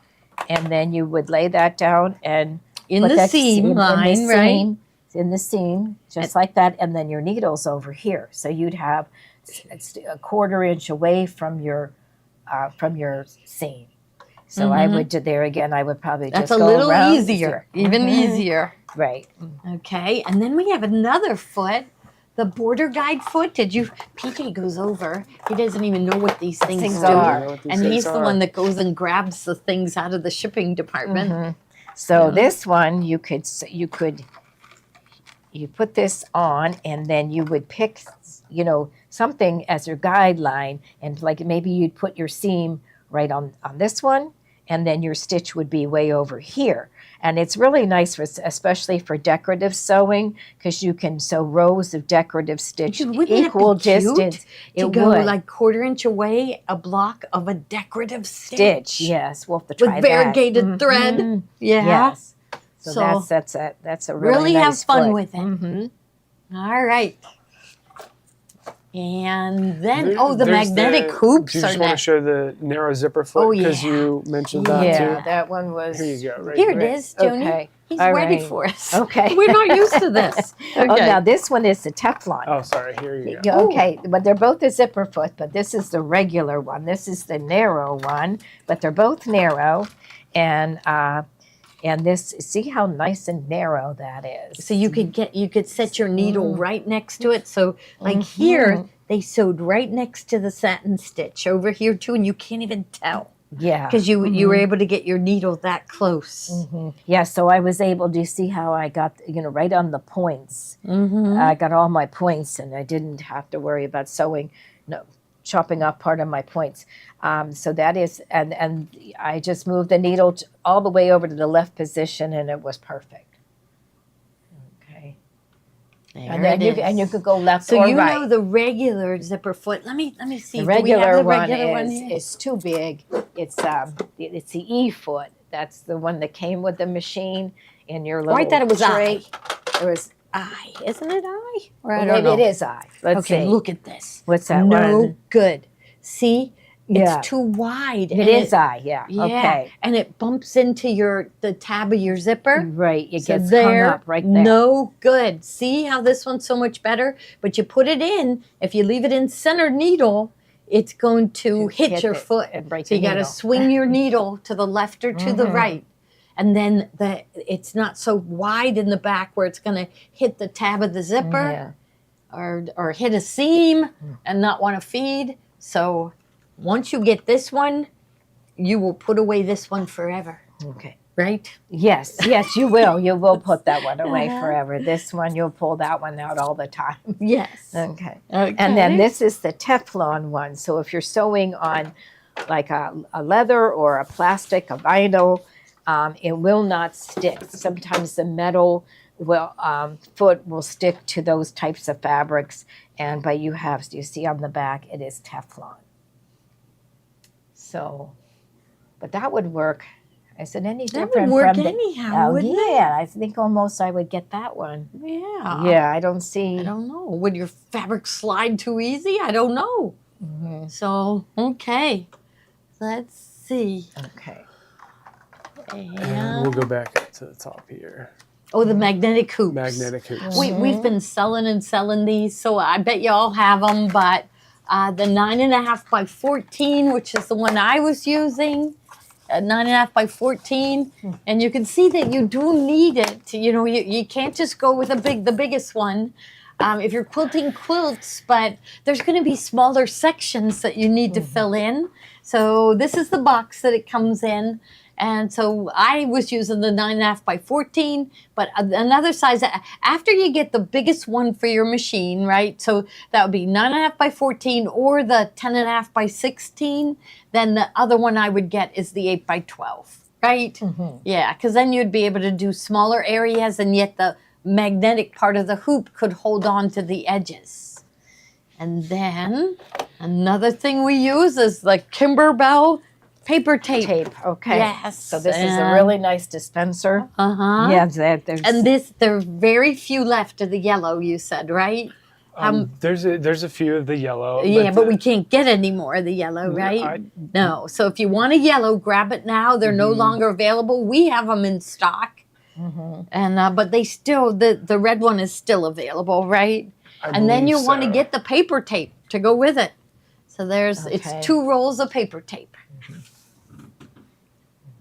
and then you would lay that down and in the seam line, right? In the seam, just like that, and then your needle's over here. So you'd have a 1/4 inch away from your seam. So I would do there again. I would probably that's just a go little around. easier, even easier. Right. Okay, and then we have another foot, the border guide foot. PJ goes over. He doesn't even know what these things do. are. And he's the one that goes and grabs the things out of the shipping department. So this one you put this on and then you would pick, something as your guideline and like maybe you'd put your seam right on this one and then your stitch would be way over here. And it's really nice, especially for decorative sewing, because you can sew rows of decorative stitch equal distance. To go like 1/4 inch away, a block of a decorative stitch. Yes, we'll have to try with variegated thread. Yeah. Yes. So that's a really nice have fun foot. with it. All right. And then, the magnetic hoops do you are just want to show the narrow zipper foot? Because you mentioned that too. That one was. Here you go. Right Here it is, Joni. Okay. He's All ready right. for us. Okay. We're not used to this. Okay. Oh, now this one is the Teflon. Oh, sorry. Here you go. Okay, but they're both a zipper foot, but this is the regular one. This is the narrow one, but they're both narrow. And this, see how nice and narrow that is. So you could set your needle right next to it. So like here, they sewed right next to the satin stitch over here too, and you can't even tell. Yeah. Because you were able to get your needle that close. Yeah, so I was able to see how I got, right on the points. I got all my points and I didn't have to worry about chopping off part of my points. So that is, and I just moved the needle all the way over to the left position and it was perfect. Okay. And you could go left or right. So you know the regular zipper foot. Let me see. The regular one here? is too big. It's the E foot. That's the one that came with the machine in your little I thought it was tray. I. It was I, isn't it I? Or well, maybe it is I. Let's see. Look at this. What's that no one? Good. See, Yeah. it's too wide. It is I, yeah. Yeah. Okay. And it bumps into the tab of your zipper. Right. It So gets there, hung up right there. no good. See how this one's so much better? But you put it in, if you leave it in center needle, it's going to hit your foot. And break So the you got to needle. swing your needle to the left or to the right. And then it's not so wide in the back where it's going to hit the tab of the zipper or hit a seam and not want to feed. So once you get this one, you will put away this one forever. Okay. Right? Yes, you will. You will put that one away forever. This one, you'll pull that one out all the time. Yes. Okay. And then this is the Teflon one. So if you're sewing on like a leather or a plastic, a vinyl, it will not stick. Sometimes the metal foot will stick to those types of fabrics. But you see on the back, it is Teflon. So, but that would work. Is it any different? That would work from anyhow, wouldn't it? Yeah, I think almost I would get that one. Yeah. Yeah, I don't see. I don't know. Would your fabric slide too easy? I don't know. So, okay. Let's see. Okay. And we'll go back up to the top here. Oh, the magnetic hoops. Magnetic hoops. We've been selling these, so I bet you all have them. But the 9.5 by 14, which is the one I was using, 9.5 by 14, and you can see that you do need it. You know, you can't just go with the biggest one. If you're quilting quilts, but there's going to be smaller sections that you need to fill in. So this is the box that it comes in. And so I was using the 9.5 by 14, but another size, after you get the biggest one for your machine, right? So that would be 9.5 by 14 or the 10.5 by 16. Then the other one I would get is the 8 by 12, right? Yeah, because then you'd be able to do smaller areas, and yet the magnetic part of the hoop could hold on to the edges. And then another thing we use is the Kimberbell paper tape. Okay. Yes. So this is a really nice dispenser. Yeah, there's. And there are very few left of the yellow, you said, right? There's a few of the yellow. Yeah, but we can't get any more of the yellow, right? No. So if you want a yellow, grab it now. They're no longer available. We have them in stock. And but they still, the red one is still available, right? And then you want to get the paper tape to go with it. So it's 2 rolls of paper tape.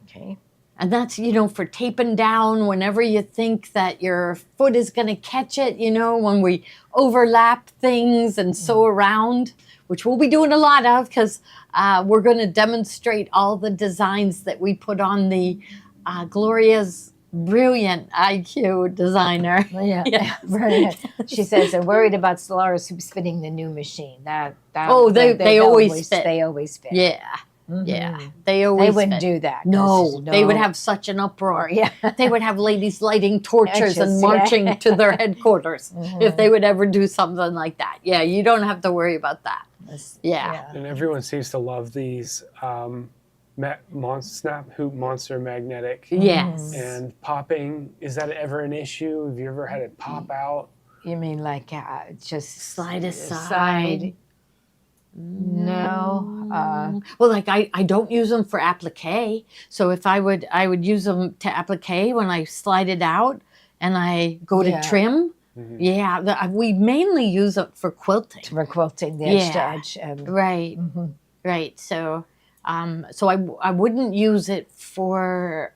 Okay. And that's, for taping down whenever you think that your foot is going to catch it, when we overlap things and sew around, which we'll be doing a lot of, because we're going to demonstrate all the designs that we put on the Gloria's brilliant IQ designer. Yeah. Brilliant. She says they're worried about Solaris who's fitting the new machine. They always fit. They always fit. Yeah. Yeah, they wouldn't do that. No, they would have such an uproar. Yeah, they would have ladies lighting torches and marching to their headquarters if they would ever do something like that. Yeah, you don't have to worry about that. Yeah. And everyone seems to love these Snap Hoop Monster Magnetic. Yes. And popping, is that ever an issue? Have you ever had it pop out? You mean like just slide aside? No. Well, like I don't use them for applique. So if I would use them to applique when I slide it out and I go to trim. Yeah, we mainly use it for quilting. For quilting, the edge to edge. Right. Right. So I wouldn't use it for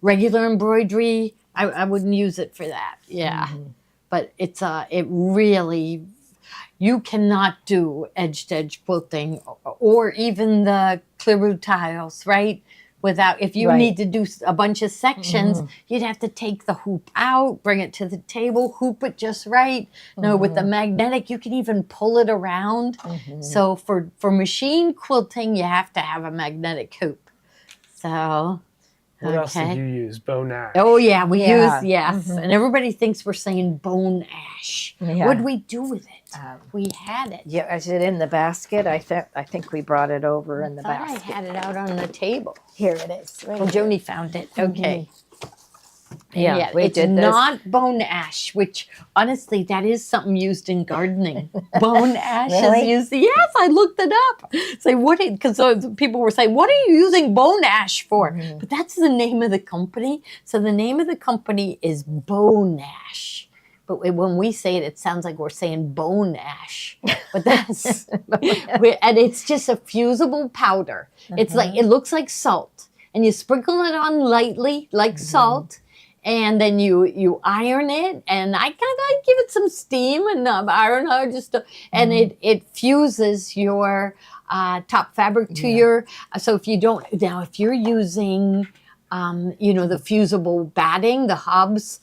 regular embroidery. I wouldn't use it for that. Yeah. But it really, you cannot do edge-to-edge quilting or even the clearwood tiles, right? If you need to do a bunch of sections, you'd have to take the hoop out, bring it to the table, hoop it just right. No, with the magnetic, you can even pull it around. So for machine quilting, you have to have a magnetic hoop. So... What else did you use? Bone ash. Oh, yeah, we use, and everybody thinks we're saying bone ash. What did we do with it? We had it. Yeah, is it in the basket? I think we brought it over in the basket. I had it out on the table. Here it is. Well, Joni found it. Okay. Yeah, we it's did this. not bone ash, which honestly, that is something used in gardening. Bone ash is used. Yes, I looked it up. Say because people were saying, "What are you using bone ash for?" But that's the name of the company. So the name of the company is Bone Ash. But when we say it, it sounds like we're saying bone ash. But that's and it's just a fusible powder. It's like it looks like salt, and you sprinkle it on lightly, like salt. And then you iron it, and I give it some steam and iron her and it fuses your top fabric to your. So if you're using, the fusible batting, the Hobbs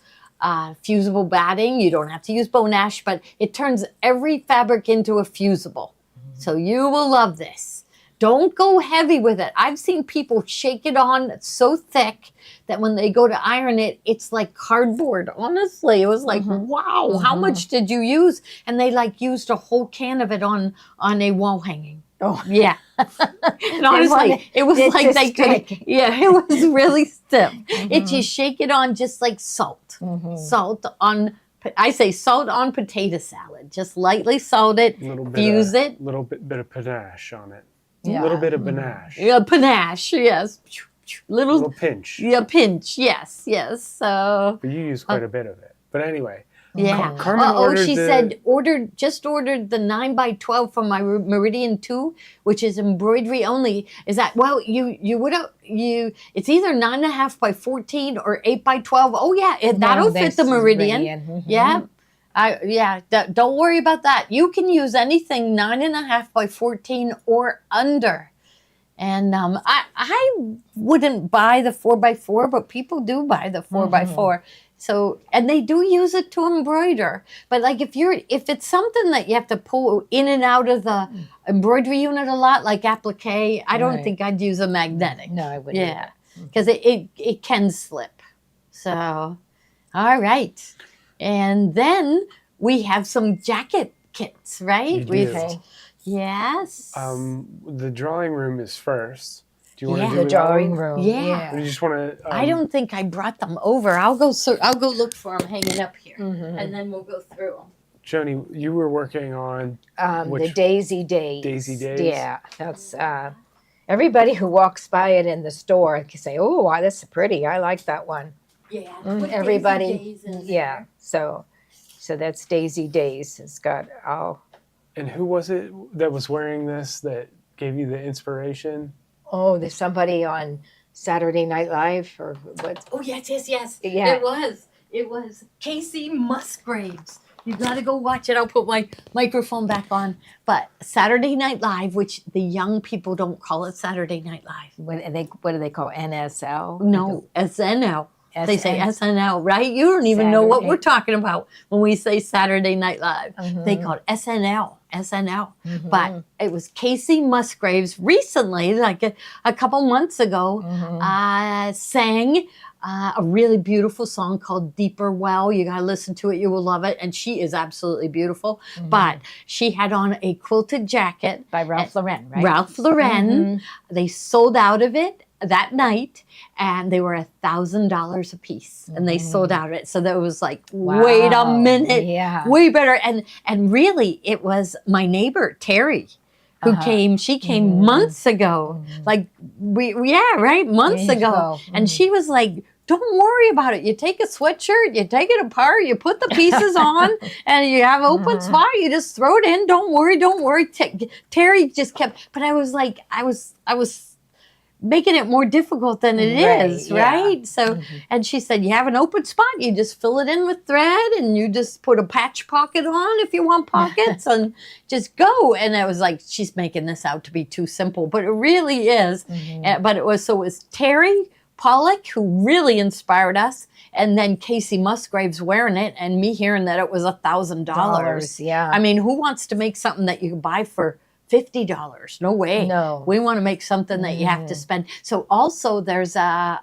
fusible batting, you don't have to use bone ash, but it turns every fabric into a fusible. So you will love this. Don't go heavy with it. I've seen people shake it on so thick that when they go to iron it, it's like cardboard. Honestly, it was like, wow, how much did you use? And they used a whole can of it on a wall hanging. Oh, yeah. And honestly, it was like they could. Yeah, it was really stiff. It's you shake it on just like salt. Salt on. I say salt on potato salad. Just lightly salt it, fuse it. A little bit of panache on it. A little bit of panache. Yeah, panache, yes. Little pinch. Yeah, pinch, yes. So. But you use quite a bit of it. But anyway, Yeah. Carmen She ordered said just ordered the 9x12 from my Meridian 2, which is embroidery only. Is that it's either 9.5x14 or 8x12. Oh yeah, that'll fit the Meridian. Yeah. Don't worry about that. You can use anything 9.5x14 or under. And I wouldn't buy the 4x4, but people do buy the 4x4. So, and they do use it to embroider. But like if it's something that you have to pull in and out of the embroidery unit a lot, like applique, I don't think I'd use a magnetic. No, I wouldn't. Yeah, because it can slip. So, all right. And then we have some jacket kits, right? Yes. The drawing room is first. Do you want to do the drawing room? Yeah. Or you just want to? I don't think I brought them over. I'll go look for them hanging up here, and then we'll go through them. Joni, you were working on the Daisy Days. Daisy Days. Yeah, that's everybody who walks by it in the store can say, "Oh, wow, that's pretty. I like that one." Yeah. Everybody. Yeah. So that's Daisy Days. It's got all. And who was it that was wearing this that gave you the inspiration? Oh, there's somebody on Saturday Night Live or what? Oh, yes. Yeah. It was Casey Musgraves. You got to go watch it. I'll put my microphone back on. But Saturday Night Live, which the young people don't call it Saturday Night Live. What do they call NSL? No, SNL. They say SNL, right? You don't even know what we're talking about when we say Saturday Night Live. They call it SNL. But it was Casey Musgraves recently, like a couple months ago, sang a really beautiful song called Deeper Well. You got to listen to it. You will love it. And she is absolutely beautiful. But she had on a quilted jacket. By Ralph Lauren, right? Ralph Lauren. They sold out of it that night, and they were $1,000 a piece, and they sold out of it. So that was like, wait a minute, way better. And really, it was my neighbor Terry who came. She came months ago, like months ago, and she was like, "Don't worry about it. You take a sweatshirt, you take it apart, you put the pieces on, and you have an open spot. You just throw it in. Don't worry." Terry just kept, but I was like, I was making it more difficult than it is, right? So, and she said, you have an open spot, you just fill it in with thread, and you just put a patch pocket on if you want pockets, and just go. And I was like, she's making this out to be too simple, but it really is. But it was Terry Pollock who really inspired us, and then Casey Musgraves wearing it, and me hearing that it was $1,000. Yeah. I mean, who wants to make something that you can buy for $50? No way. No. We want to make something that you have to spend. So also there's a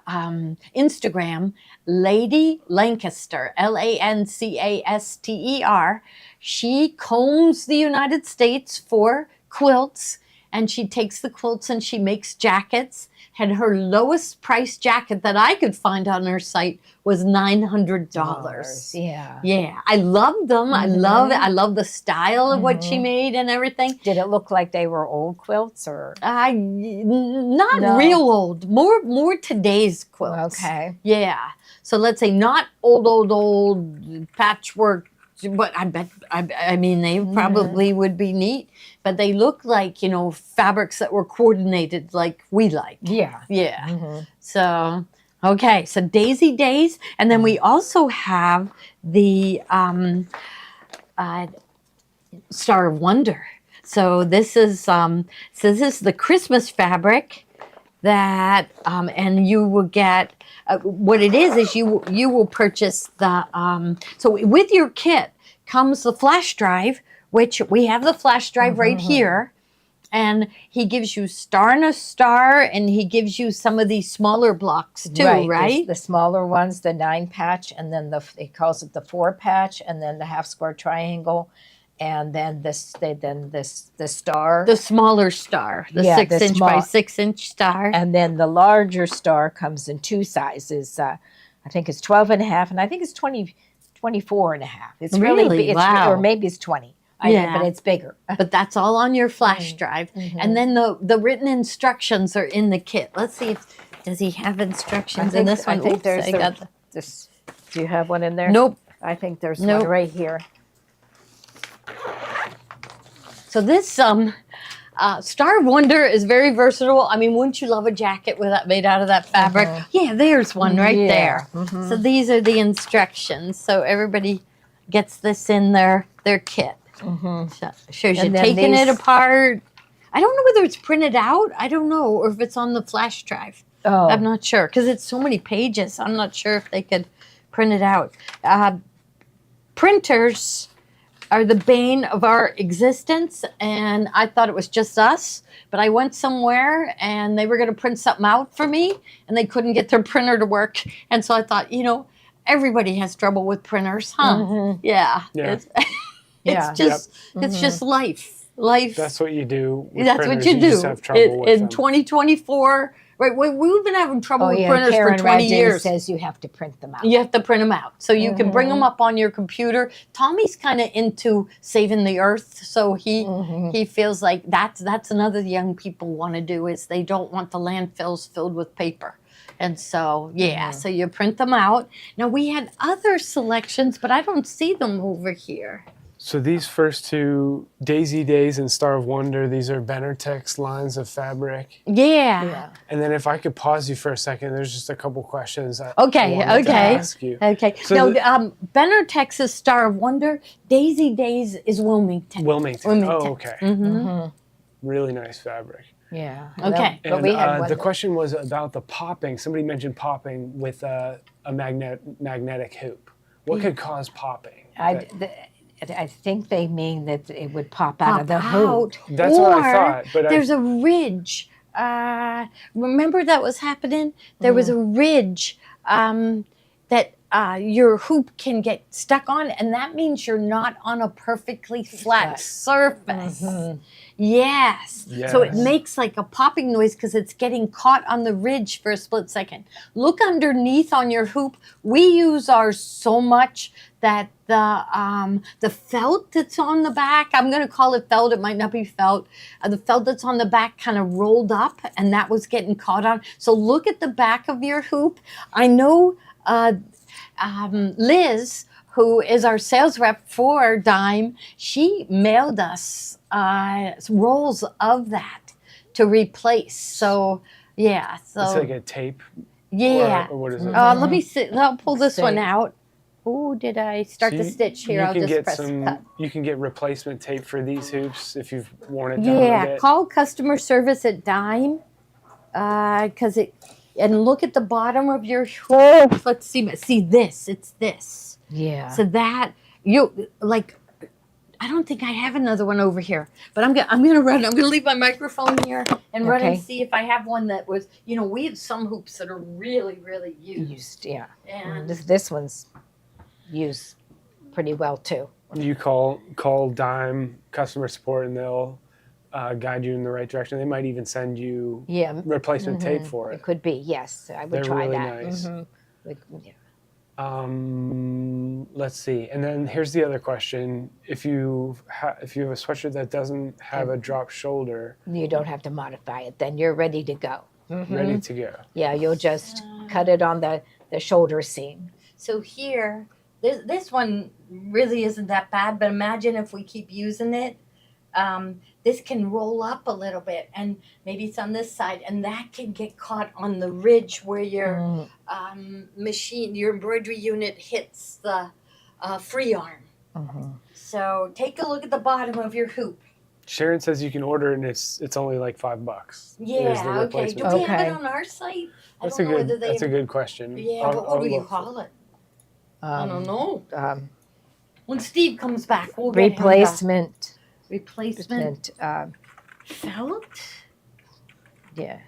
Instagram, Lady Lancaster, Lancaster. She combs the United States for quilts, and she takes the quilts and she makes jackets. And her lowest price jacket that I could find on her site was $900. Yeah. I loved them. I love it. I love the style of what she made and everything. Did it look like they were old quilts or? Not real old. More today's quilts. Okay. Yeah. So let's say not old patchwork, but I mean, they probably would be neat, but they look like, fabrics that were coordinated like we like. Yeah. So, okay. So Daisy Days. And then we also have the Star of Wonder. So this is the Christmas fabric that, and you will get, what it is you will purchase the, so with your kit comes the flash drive, which we have the flash drive right here. And he gives you star and a star, and he gives you some of these smaller blocks too, right? The smaller ones, the 9 patch, and then he calls it the 4 patch, and then the half square triangle, and then the star. The smaller star, the 6 inch by 6 inch star. And then the larger star comes in 2 sizes. I think it's 12 and a half, and I think it's 24 and a half. It's really big. Wow. Or maybe it's 20. But it's bigger. But that's all on your flash drive. And then the written instructions are in the kit. Let's see does he have instructions in this one? I think there's this. Do you have one in there? Nope. I think there's Nope. one right here. So this Star of Wonder is very versatile. I mean, wouldn't you love a jacket with that made out of that fabric? Yeah, there's one right there. So these are the instructions. So everybody gets this in their kit. So shows you taking it apart. I don't know whether it's printed out. I don't know, or if it's on the flash drive. Oh. I'm not sure because it's so many pages. I'm not sure if they could print it out. Printers are the bane of our existence, and I thought it was just us, but I went somewhere and they were going to print something out for me and they couldn't get their printer to work, and so I thought, everybody has trouble with printers, huh? Yeah. It's just it's just life. That's what you do with That's printers. what you do. Just have trouble with in them. 2024. Right, we've been having trouble with printers Karen for 20 Radin years. Says you have to print them out. You have to print them out. So you can bring them up on your computer. Tommy's kind of into saving the earth. So he feels like that's another young people want to do is they don't want the landfills filled with paper. And so, so you print them out. Now, we had other selections, but I don't see them over here. So these first two, Daisy Days and Star of Wonder, these are Benartex lines of fabric. Yeah. And then if I could pause you for a second, there's just a couple questions I wanted to ask you. Okay. So now, Benartex's Star of Wonder, Daisy Days is Wilmington. Wilmington. Oh, okay. Really nice fabric. Yeah. Okay. And we had one the question was about the popping. Somebody mentioned popping with a magnetic hoop. What could cause popping? I think they mean that it would pop out of the hoop. That's what I thought. But there's a ridge. Remember that was happening? There was a ridge that your hoop can get stuck on, and that means you're not on a perfectly flat surface. Yes. So it makes like a popping noise because it's getting caught on the ridge for a split second. Look underneath on your hoop. We use ours so much that the felt that's on the back, I'm going to call it felt, it might not be felt, the felt that's on the back kind of rolled up and that was getting caught on. So look at the back of your hoop. I know Liz, who is our sales rep for Dime, she mailed us rolls of that to replace. So, yeah. So it's like a tape? Yeah. Or what is it? Let me see. I'll pull this one out. Oh, did I start the stitch here? I'll just press cut. You can get replacement tape for these hoops if you've worn it down a bit. Call customer service at Dime and look at the bottom of your hoop. Let's see this. It's this. Yeah. So that I don't think I have another one over here, but I'm gonna run. I'm gonna leave my microphone here and run and see if I have one that was. We have some hoops that are really, really used. Yeah. And this one's used pretty well too. You call Dime customer support and they'll guide you in the right direction. They might even send you replacement tape for it. It could be, yes. I would try really that. Nice. Yeah. Let's see. And then here's the other question. If you have a sweatshirt that doesn't have a drop shoulder, you don't have to modify it. Then you're ready to go. Ready to go. Yeah, you'll just cut it on the shoulder seam. So here, this one really isn't that bad, but imagine if we keep using it. This can roll up a little bit, and maybe it's on this side, and that can get caught on the ridge where your machine, your embroidery unit hits the free arm. So take a look at the bottom of your hoop. Sharon says you can order it, and it's only like $5. Yeah, okay. Do we have it on our site? That's a good question. Yeah, but what do you call it? I don't know. When Steve comes back, we'll get replacement. Replacement felt? Yeah.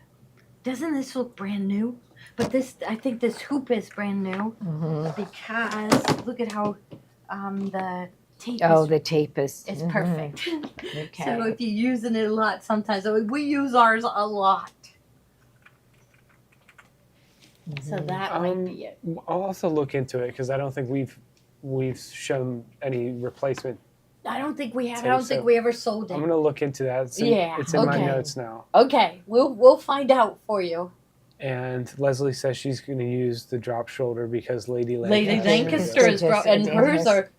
Doesn't this look brand new? But I think this hoop is brand new because look at how the tape the tape is perfect. Okay. So if you're using it a lot sometimes, we use ours a lot. So that might be it. I'll also look into it because I don't think we've shown any replacement. I don't think we have. I don't think we ever sold it. I'm gonna look into that. It's in my notes now. Okay, we'll find out for you. And Leslie says she's going to use the drop shoulder because Lady Lancaster is and hers hers. are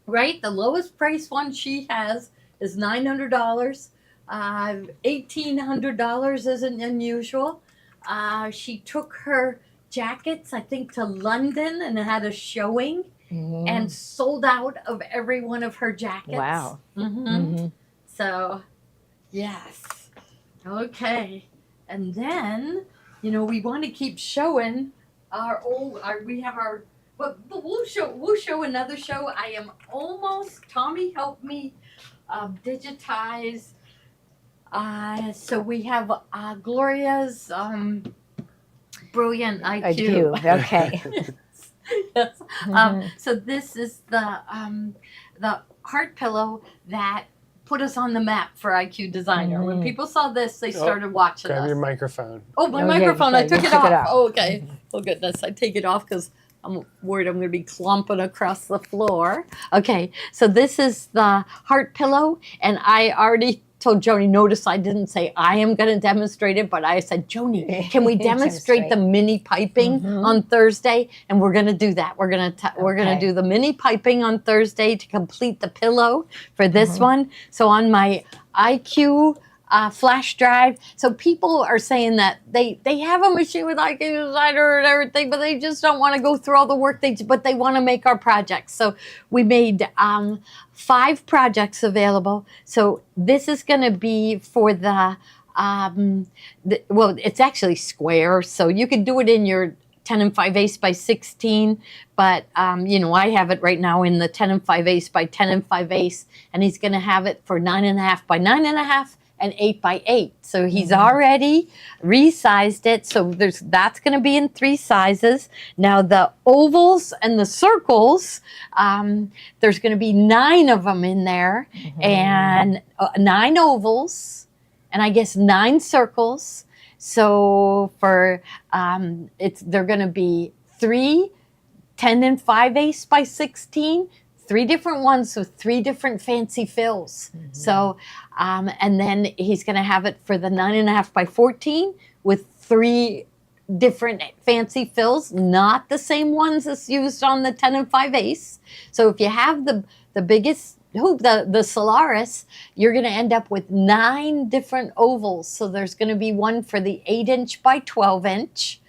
right. The lowest price one she has is $900. $1,800 isn't unusual. She took her jackets, I think, to London and had a showing and sold out of every one of her jackets. Wow. So, yes. Okay. And then, we want to keep showing but we'll show another show. I am almost, Tommy helped me digitize. So we have Gloria's brilliant IQ. Okay. Yes. So this is the heart pillow that put us on the map for IQ Designer. When people saw this, they started watching us. Grab your microphone. Oh, my microphone. I took it off. Oh, okay. Oh, goodness. I take it off because I'm worried I'm going to be clumping across the floor. Okay. So this is the heart pillow. And I already told Joni, notice I didn't say I am going to demonstrate it, but I said, Joni, can we demonstrate the mini piping on Thursday? And we're going to do that. We're going to do the mini piping on Thursday to complete the pillow for this one. So on my IQ flash drive. So people are saying that they have a machine with IQ Designer and everything, but they just don't want to go through all the work but they want to make our projects. So we made 5 projects available. So this is going to be for it's actually square. So you could do it in your 10 5/8 by 16, but I have it right now in the 10 5/8 by 10 5/8, and he's going to have it for 9.5 by 9.5. And 8 by 8. So he's already resized it. So that's going to be in 3 sizes. Now the ovals and the circles, there's going to be 9 of them in there, and 9 ovals, and I guess 9 circles. So for they're going to be 3 10 5/8 by 16. 3 different ones with 3 different fancy fills. So, and then he's going to have it for the 9.5 by 14 with 3 different fancy fills, not the same ones as used on the 10 5/8. So if you have the biggest hoop, the Solaris, you're going to end up with 9 different ovals. So there's going to be one for the 8-inch by 12-inch.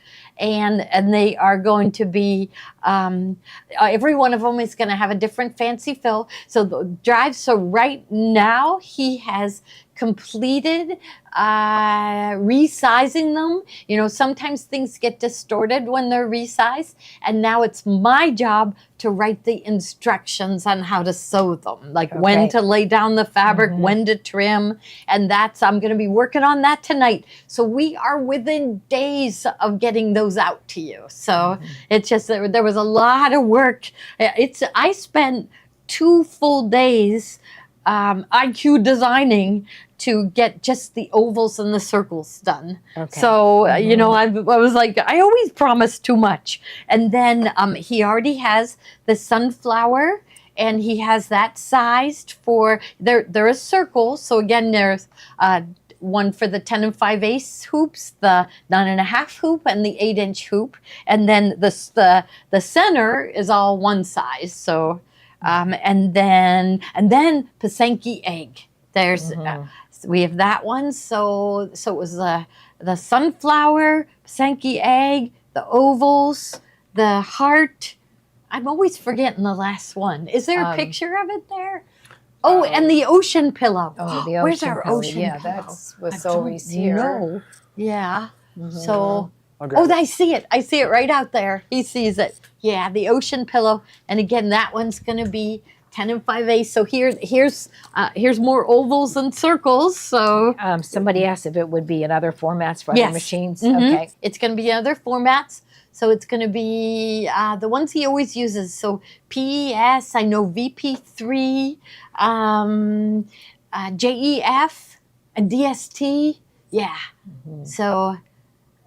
And they are going to be, every one of them is going to have a different fancy fill. So the drive, so right now he has completed resizing them. Sometimes things get distorted when they're resized. And now it's my job to write the instructions on how to sew them, like when to lay down the fabric, when to trim. And I'm going to be working on that tonight. So we are within days of getting those out to you. So it's just, there was a lot of work. I spent 2 full days IQ designing to get just the ovals and the circles done. So, I was like, I always promise too much. And then he already has the sunflower, and he has that sized for, they're a circle. So again, there's one for the 10 5/8 hoops, the 9.5 hoop, and the 8-inch hoop. And then the center is all one size. So, and then Pasenki egg. There's, we have that one. So it was the sunflower, Pasenki egg, the ovals, the heart. I'm always forgetting the last one. Is there a picture of it there? Oh, and the ocean pillow. Oh, the ocean Where's our pillow? ocean Yeah, pillow? that's what's always here. No. Yeah. So, I see it. I see it right out there. He sees it. Yeah, the ocean pillow. And again, that one's going to be 10 5/8. So here's more ovals and circles. So somebody asked if it would be in other formats for other machines. Okay, it's going to be in other formats. So it's going to be the ones he always uses. So PES, I know VP3, JEF, and DST. Yeah. So,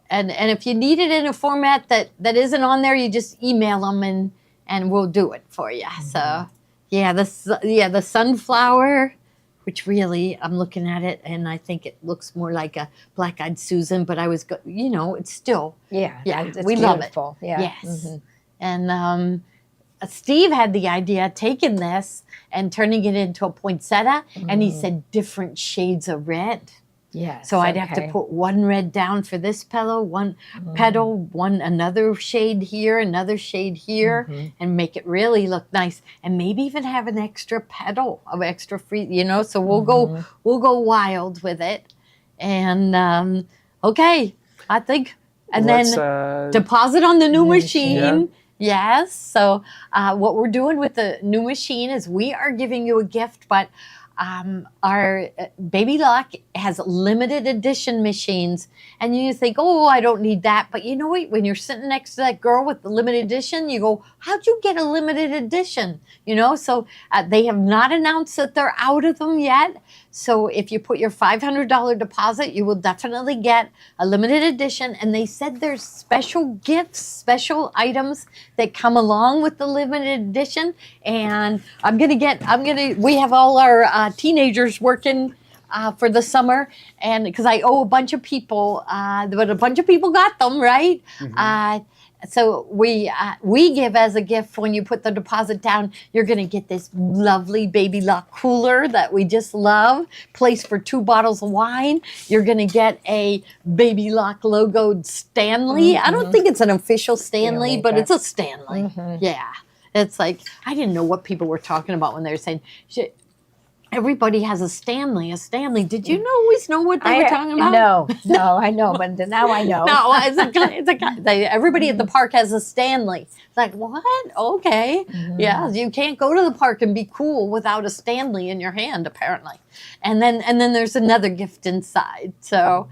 and if you need it in a format that isn't on there, you just email them and we'll do it for you. So, yeah, the sunflower, which really, I'm looking at it and I think it looks more like a Black-Eyed Susan, but I was, it's still. Yeah, it's we beautiful. love it. Yeah. Yes. Mm-hmm. And Steve had the idea of taking this and turning it into a poinsettia, and he said different shades of red. Yes. So I'd have to put one red down for this petal, one petal, another shade here, another shade here, and make it really look nice. And maybe even have an extra petal of extra free, So we'll go wild with it. And okay, I think, and then deposit on the new machine. Yeah. Yes. So what we're doing with the new machine is we are giving you a gift, but our Baby Lock has limited edition machines, and you think, oh, I don't need that. But you know what? When you're sitting next to that girl with the limited edition, you go, how'd you get a limited edition? So they have not announced that they're out of them yet. So if you put your $500 deposit, you will definitely get a limited edition. And they said there's special gifts, special items that come along with the limited edition. And we have all our teenagers working for the summer, and because I owe a bunch of people, but a bunch of people got them, right? So we give as a gift, when you put the deposit down, you're going to get this lovely Baby Lock cooler that we just love, place for 2 bottles of wine. You're going to get a Baby Lock logoed Stanley. I don't think it's an official Stanley, but it's a Stanley. Yeah. It's like, I didn't know what people were talking about when they were saying, everybody has a Stanley. Did you always know what they were talking about? No, I know, but now I know. No, it's a guy. Everybody at the park has a Stanley. It's like, what? Okay. Yeah, you can't go to the park and be cool without a Stanley in your hand, apparently. And then there's another gift inside. So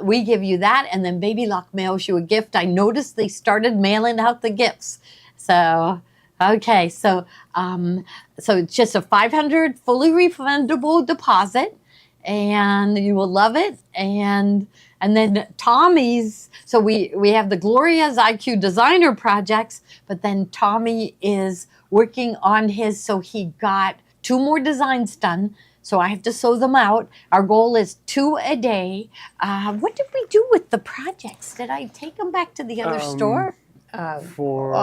we give you that, and then Baby Lock mails you a gift. I noticed they started mailing out the gifts. So, okay, so it's just a $500 fully refundable deposit, and you will love it. And then Tommy's, so we have the Gloria's IQ Designer projects, but then Tommy is working on his, so he got 2 more designs done. So I have to sew them out. Our goal is 2 a day. What did we do with the projects? Did I take them back to the other store? For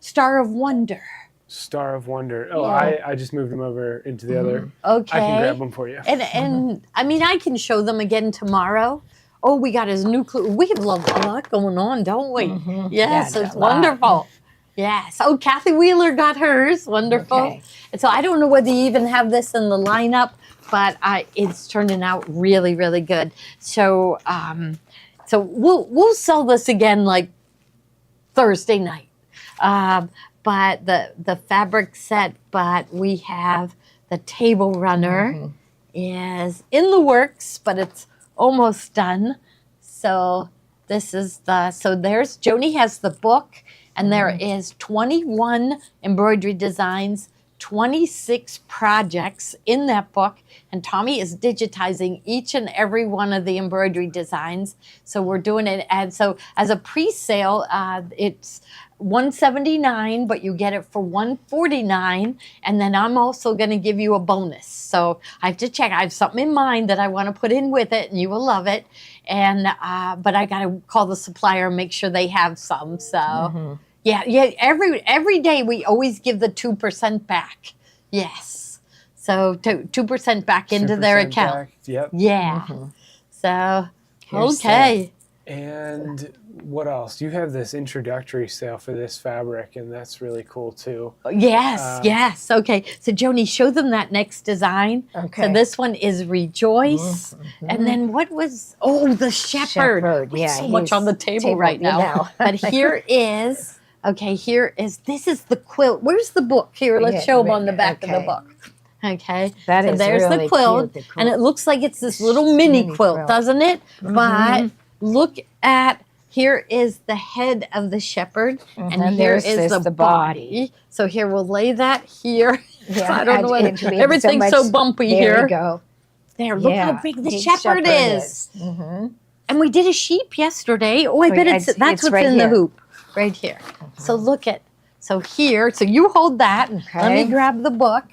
Star of Wonder. Star of Wonder. Oh, Yeah. I just moved them over into the other. Okay. I can grab them for you. And I mean, I can show them again tomorrow. Oh, we got his new clue. We have a lot going on, don't we? Yes, Yeah, it's a lot. Wonderful. Yes. Oh, Kathy Wheeler got hers. Wonderful. Okay. And so I don't know whether you even have this in the lineup, but it's turning out really, really good. So so we'll sell this again like Thursday night. But the fabric set, but we have the table runner is in the works, but it's almost done. So this is so there's, Joni has the book, and there is 21 embroidery designs, 26 projects in that book, and Tommy is digitizing each and every one of the embroidery designs. So we're doing it, and so as a pre-sale, it's $179, but you get it for $149, and then I'm also going to give you a bonus. So I have to check. I have something in mind that I want to put in with it, and you will love it. And but I got to call the supplier and make sure they have some. So yeah. Every day we always give the 2% back. Yes. So 2% back into their 2% account. back, yep. Yeah. So Here's okay. And what else? You have this introductory sale for this fabric, and that's really cool too. Yes, yes. Okay. So Joni, show them that next design. Okay. So this one is Rejoice. And then what was, the Shepherd. We have so much on the table right now. But here is, this is the quilt. Where's the book? Here, let's show them on the back of the book. Okay. That so is there's really the quilt. cute, And it looks like it's this little mini quilt, doesn't it? But look at, here is the head of the shepherd, and here is the body. So here, we'll lay that here. Yeah, I don't know what, everything's so bumpy here. There you go. There, look how big the shepherd is. And we did a sheep yesterday. Oh, I bet that's what's right in the here. hoop. Right here. So look at, so here, so you hold that. Okay. Let me grab the book.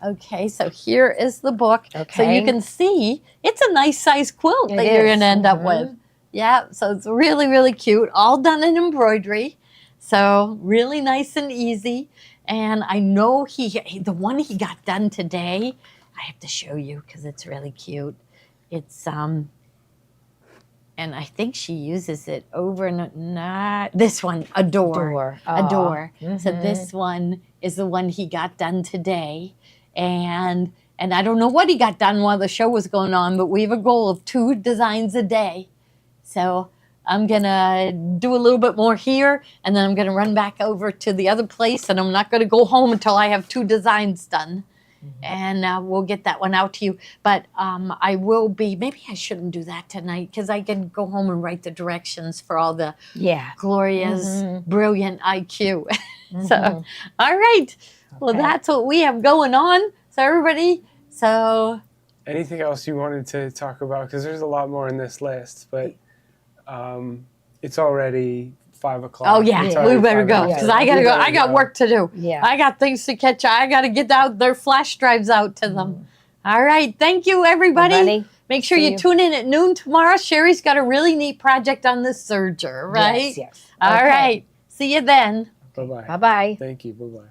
Okay, so here is the book. Okay. So you can see it's a nice size quilt that you're going to end up with. Yeah, so it's really, really cute. All done in embroidery. So really nice and easy. And I know the one he got done today, I have to show you because it's really cute. It's, and I think she uses it over, not this one, Adore. Adore. So this one is the one he got done today. And I don't know what he got done while the show was going on, but we have a goal of 2 designs a day. So I'm going to do a little bit more here, and then I'm going to run back over to the other place, and I'm not going to go home until I have 2 designs done. And we'll get that one out to you. But I will be, maybe I shouldn't do that tonight because I can go home and write the directions for all the Gloria's brilliant IQ. So, all right. Well, that's what we have going on. So everybody, anything else you wanted to talk about? Because there's a lot more in this list, but it's already 5 o'clock. Oh yeah, we better go because I gotta go. I got work to do. Yeah, I got things to catch. I gotta get out their flash drives out to them. All right, thank you everybody. Make sure you tune in at noon tomorrow. Sherry's got a really neat project on this serger, right? Yes. All right. See you then. Bye-bye. Bye-bye. Thank you. Bye-bye.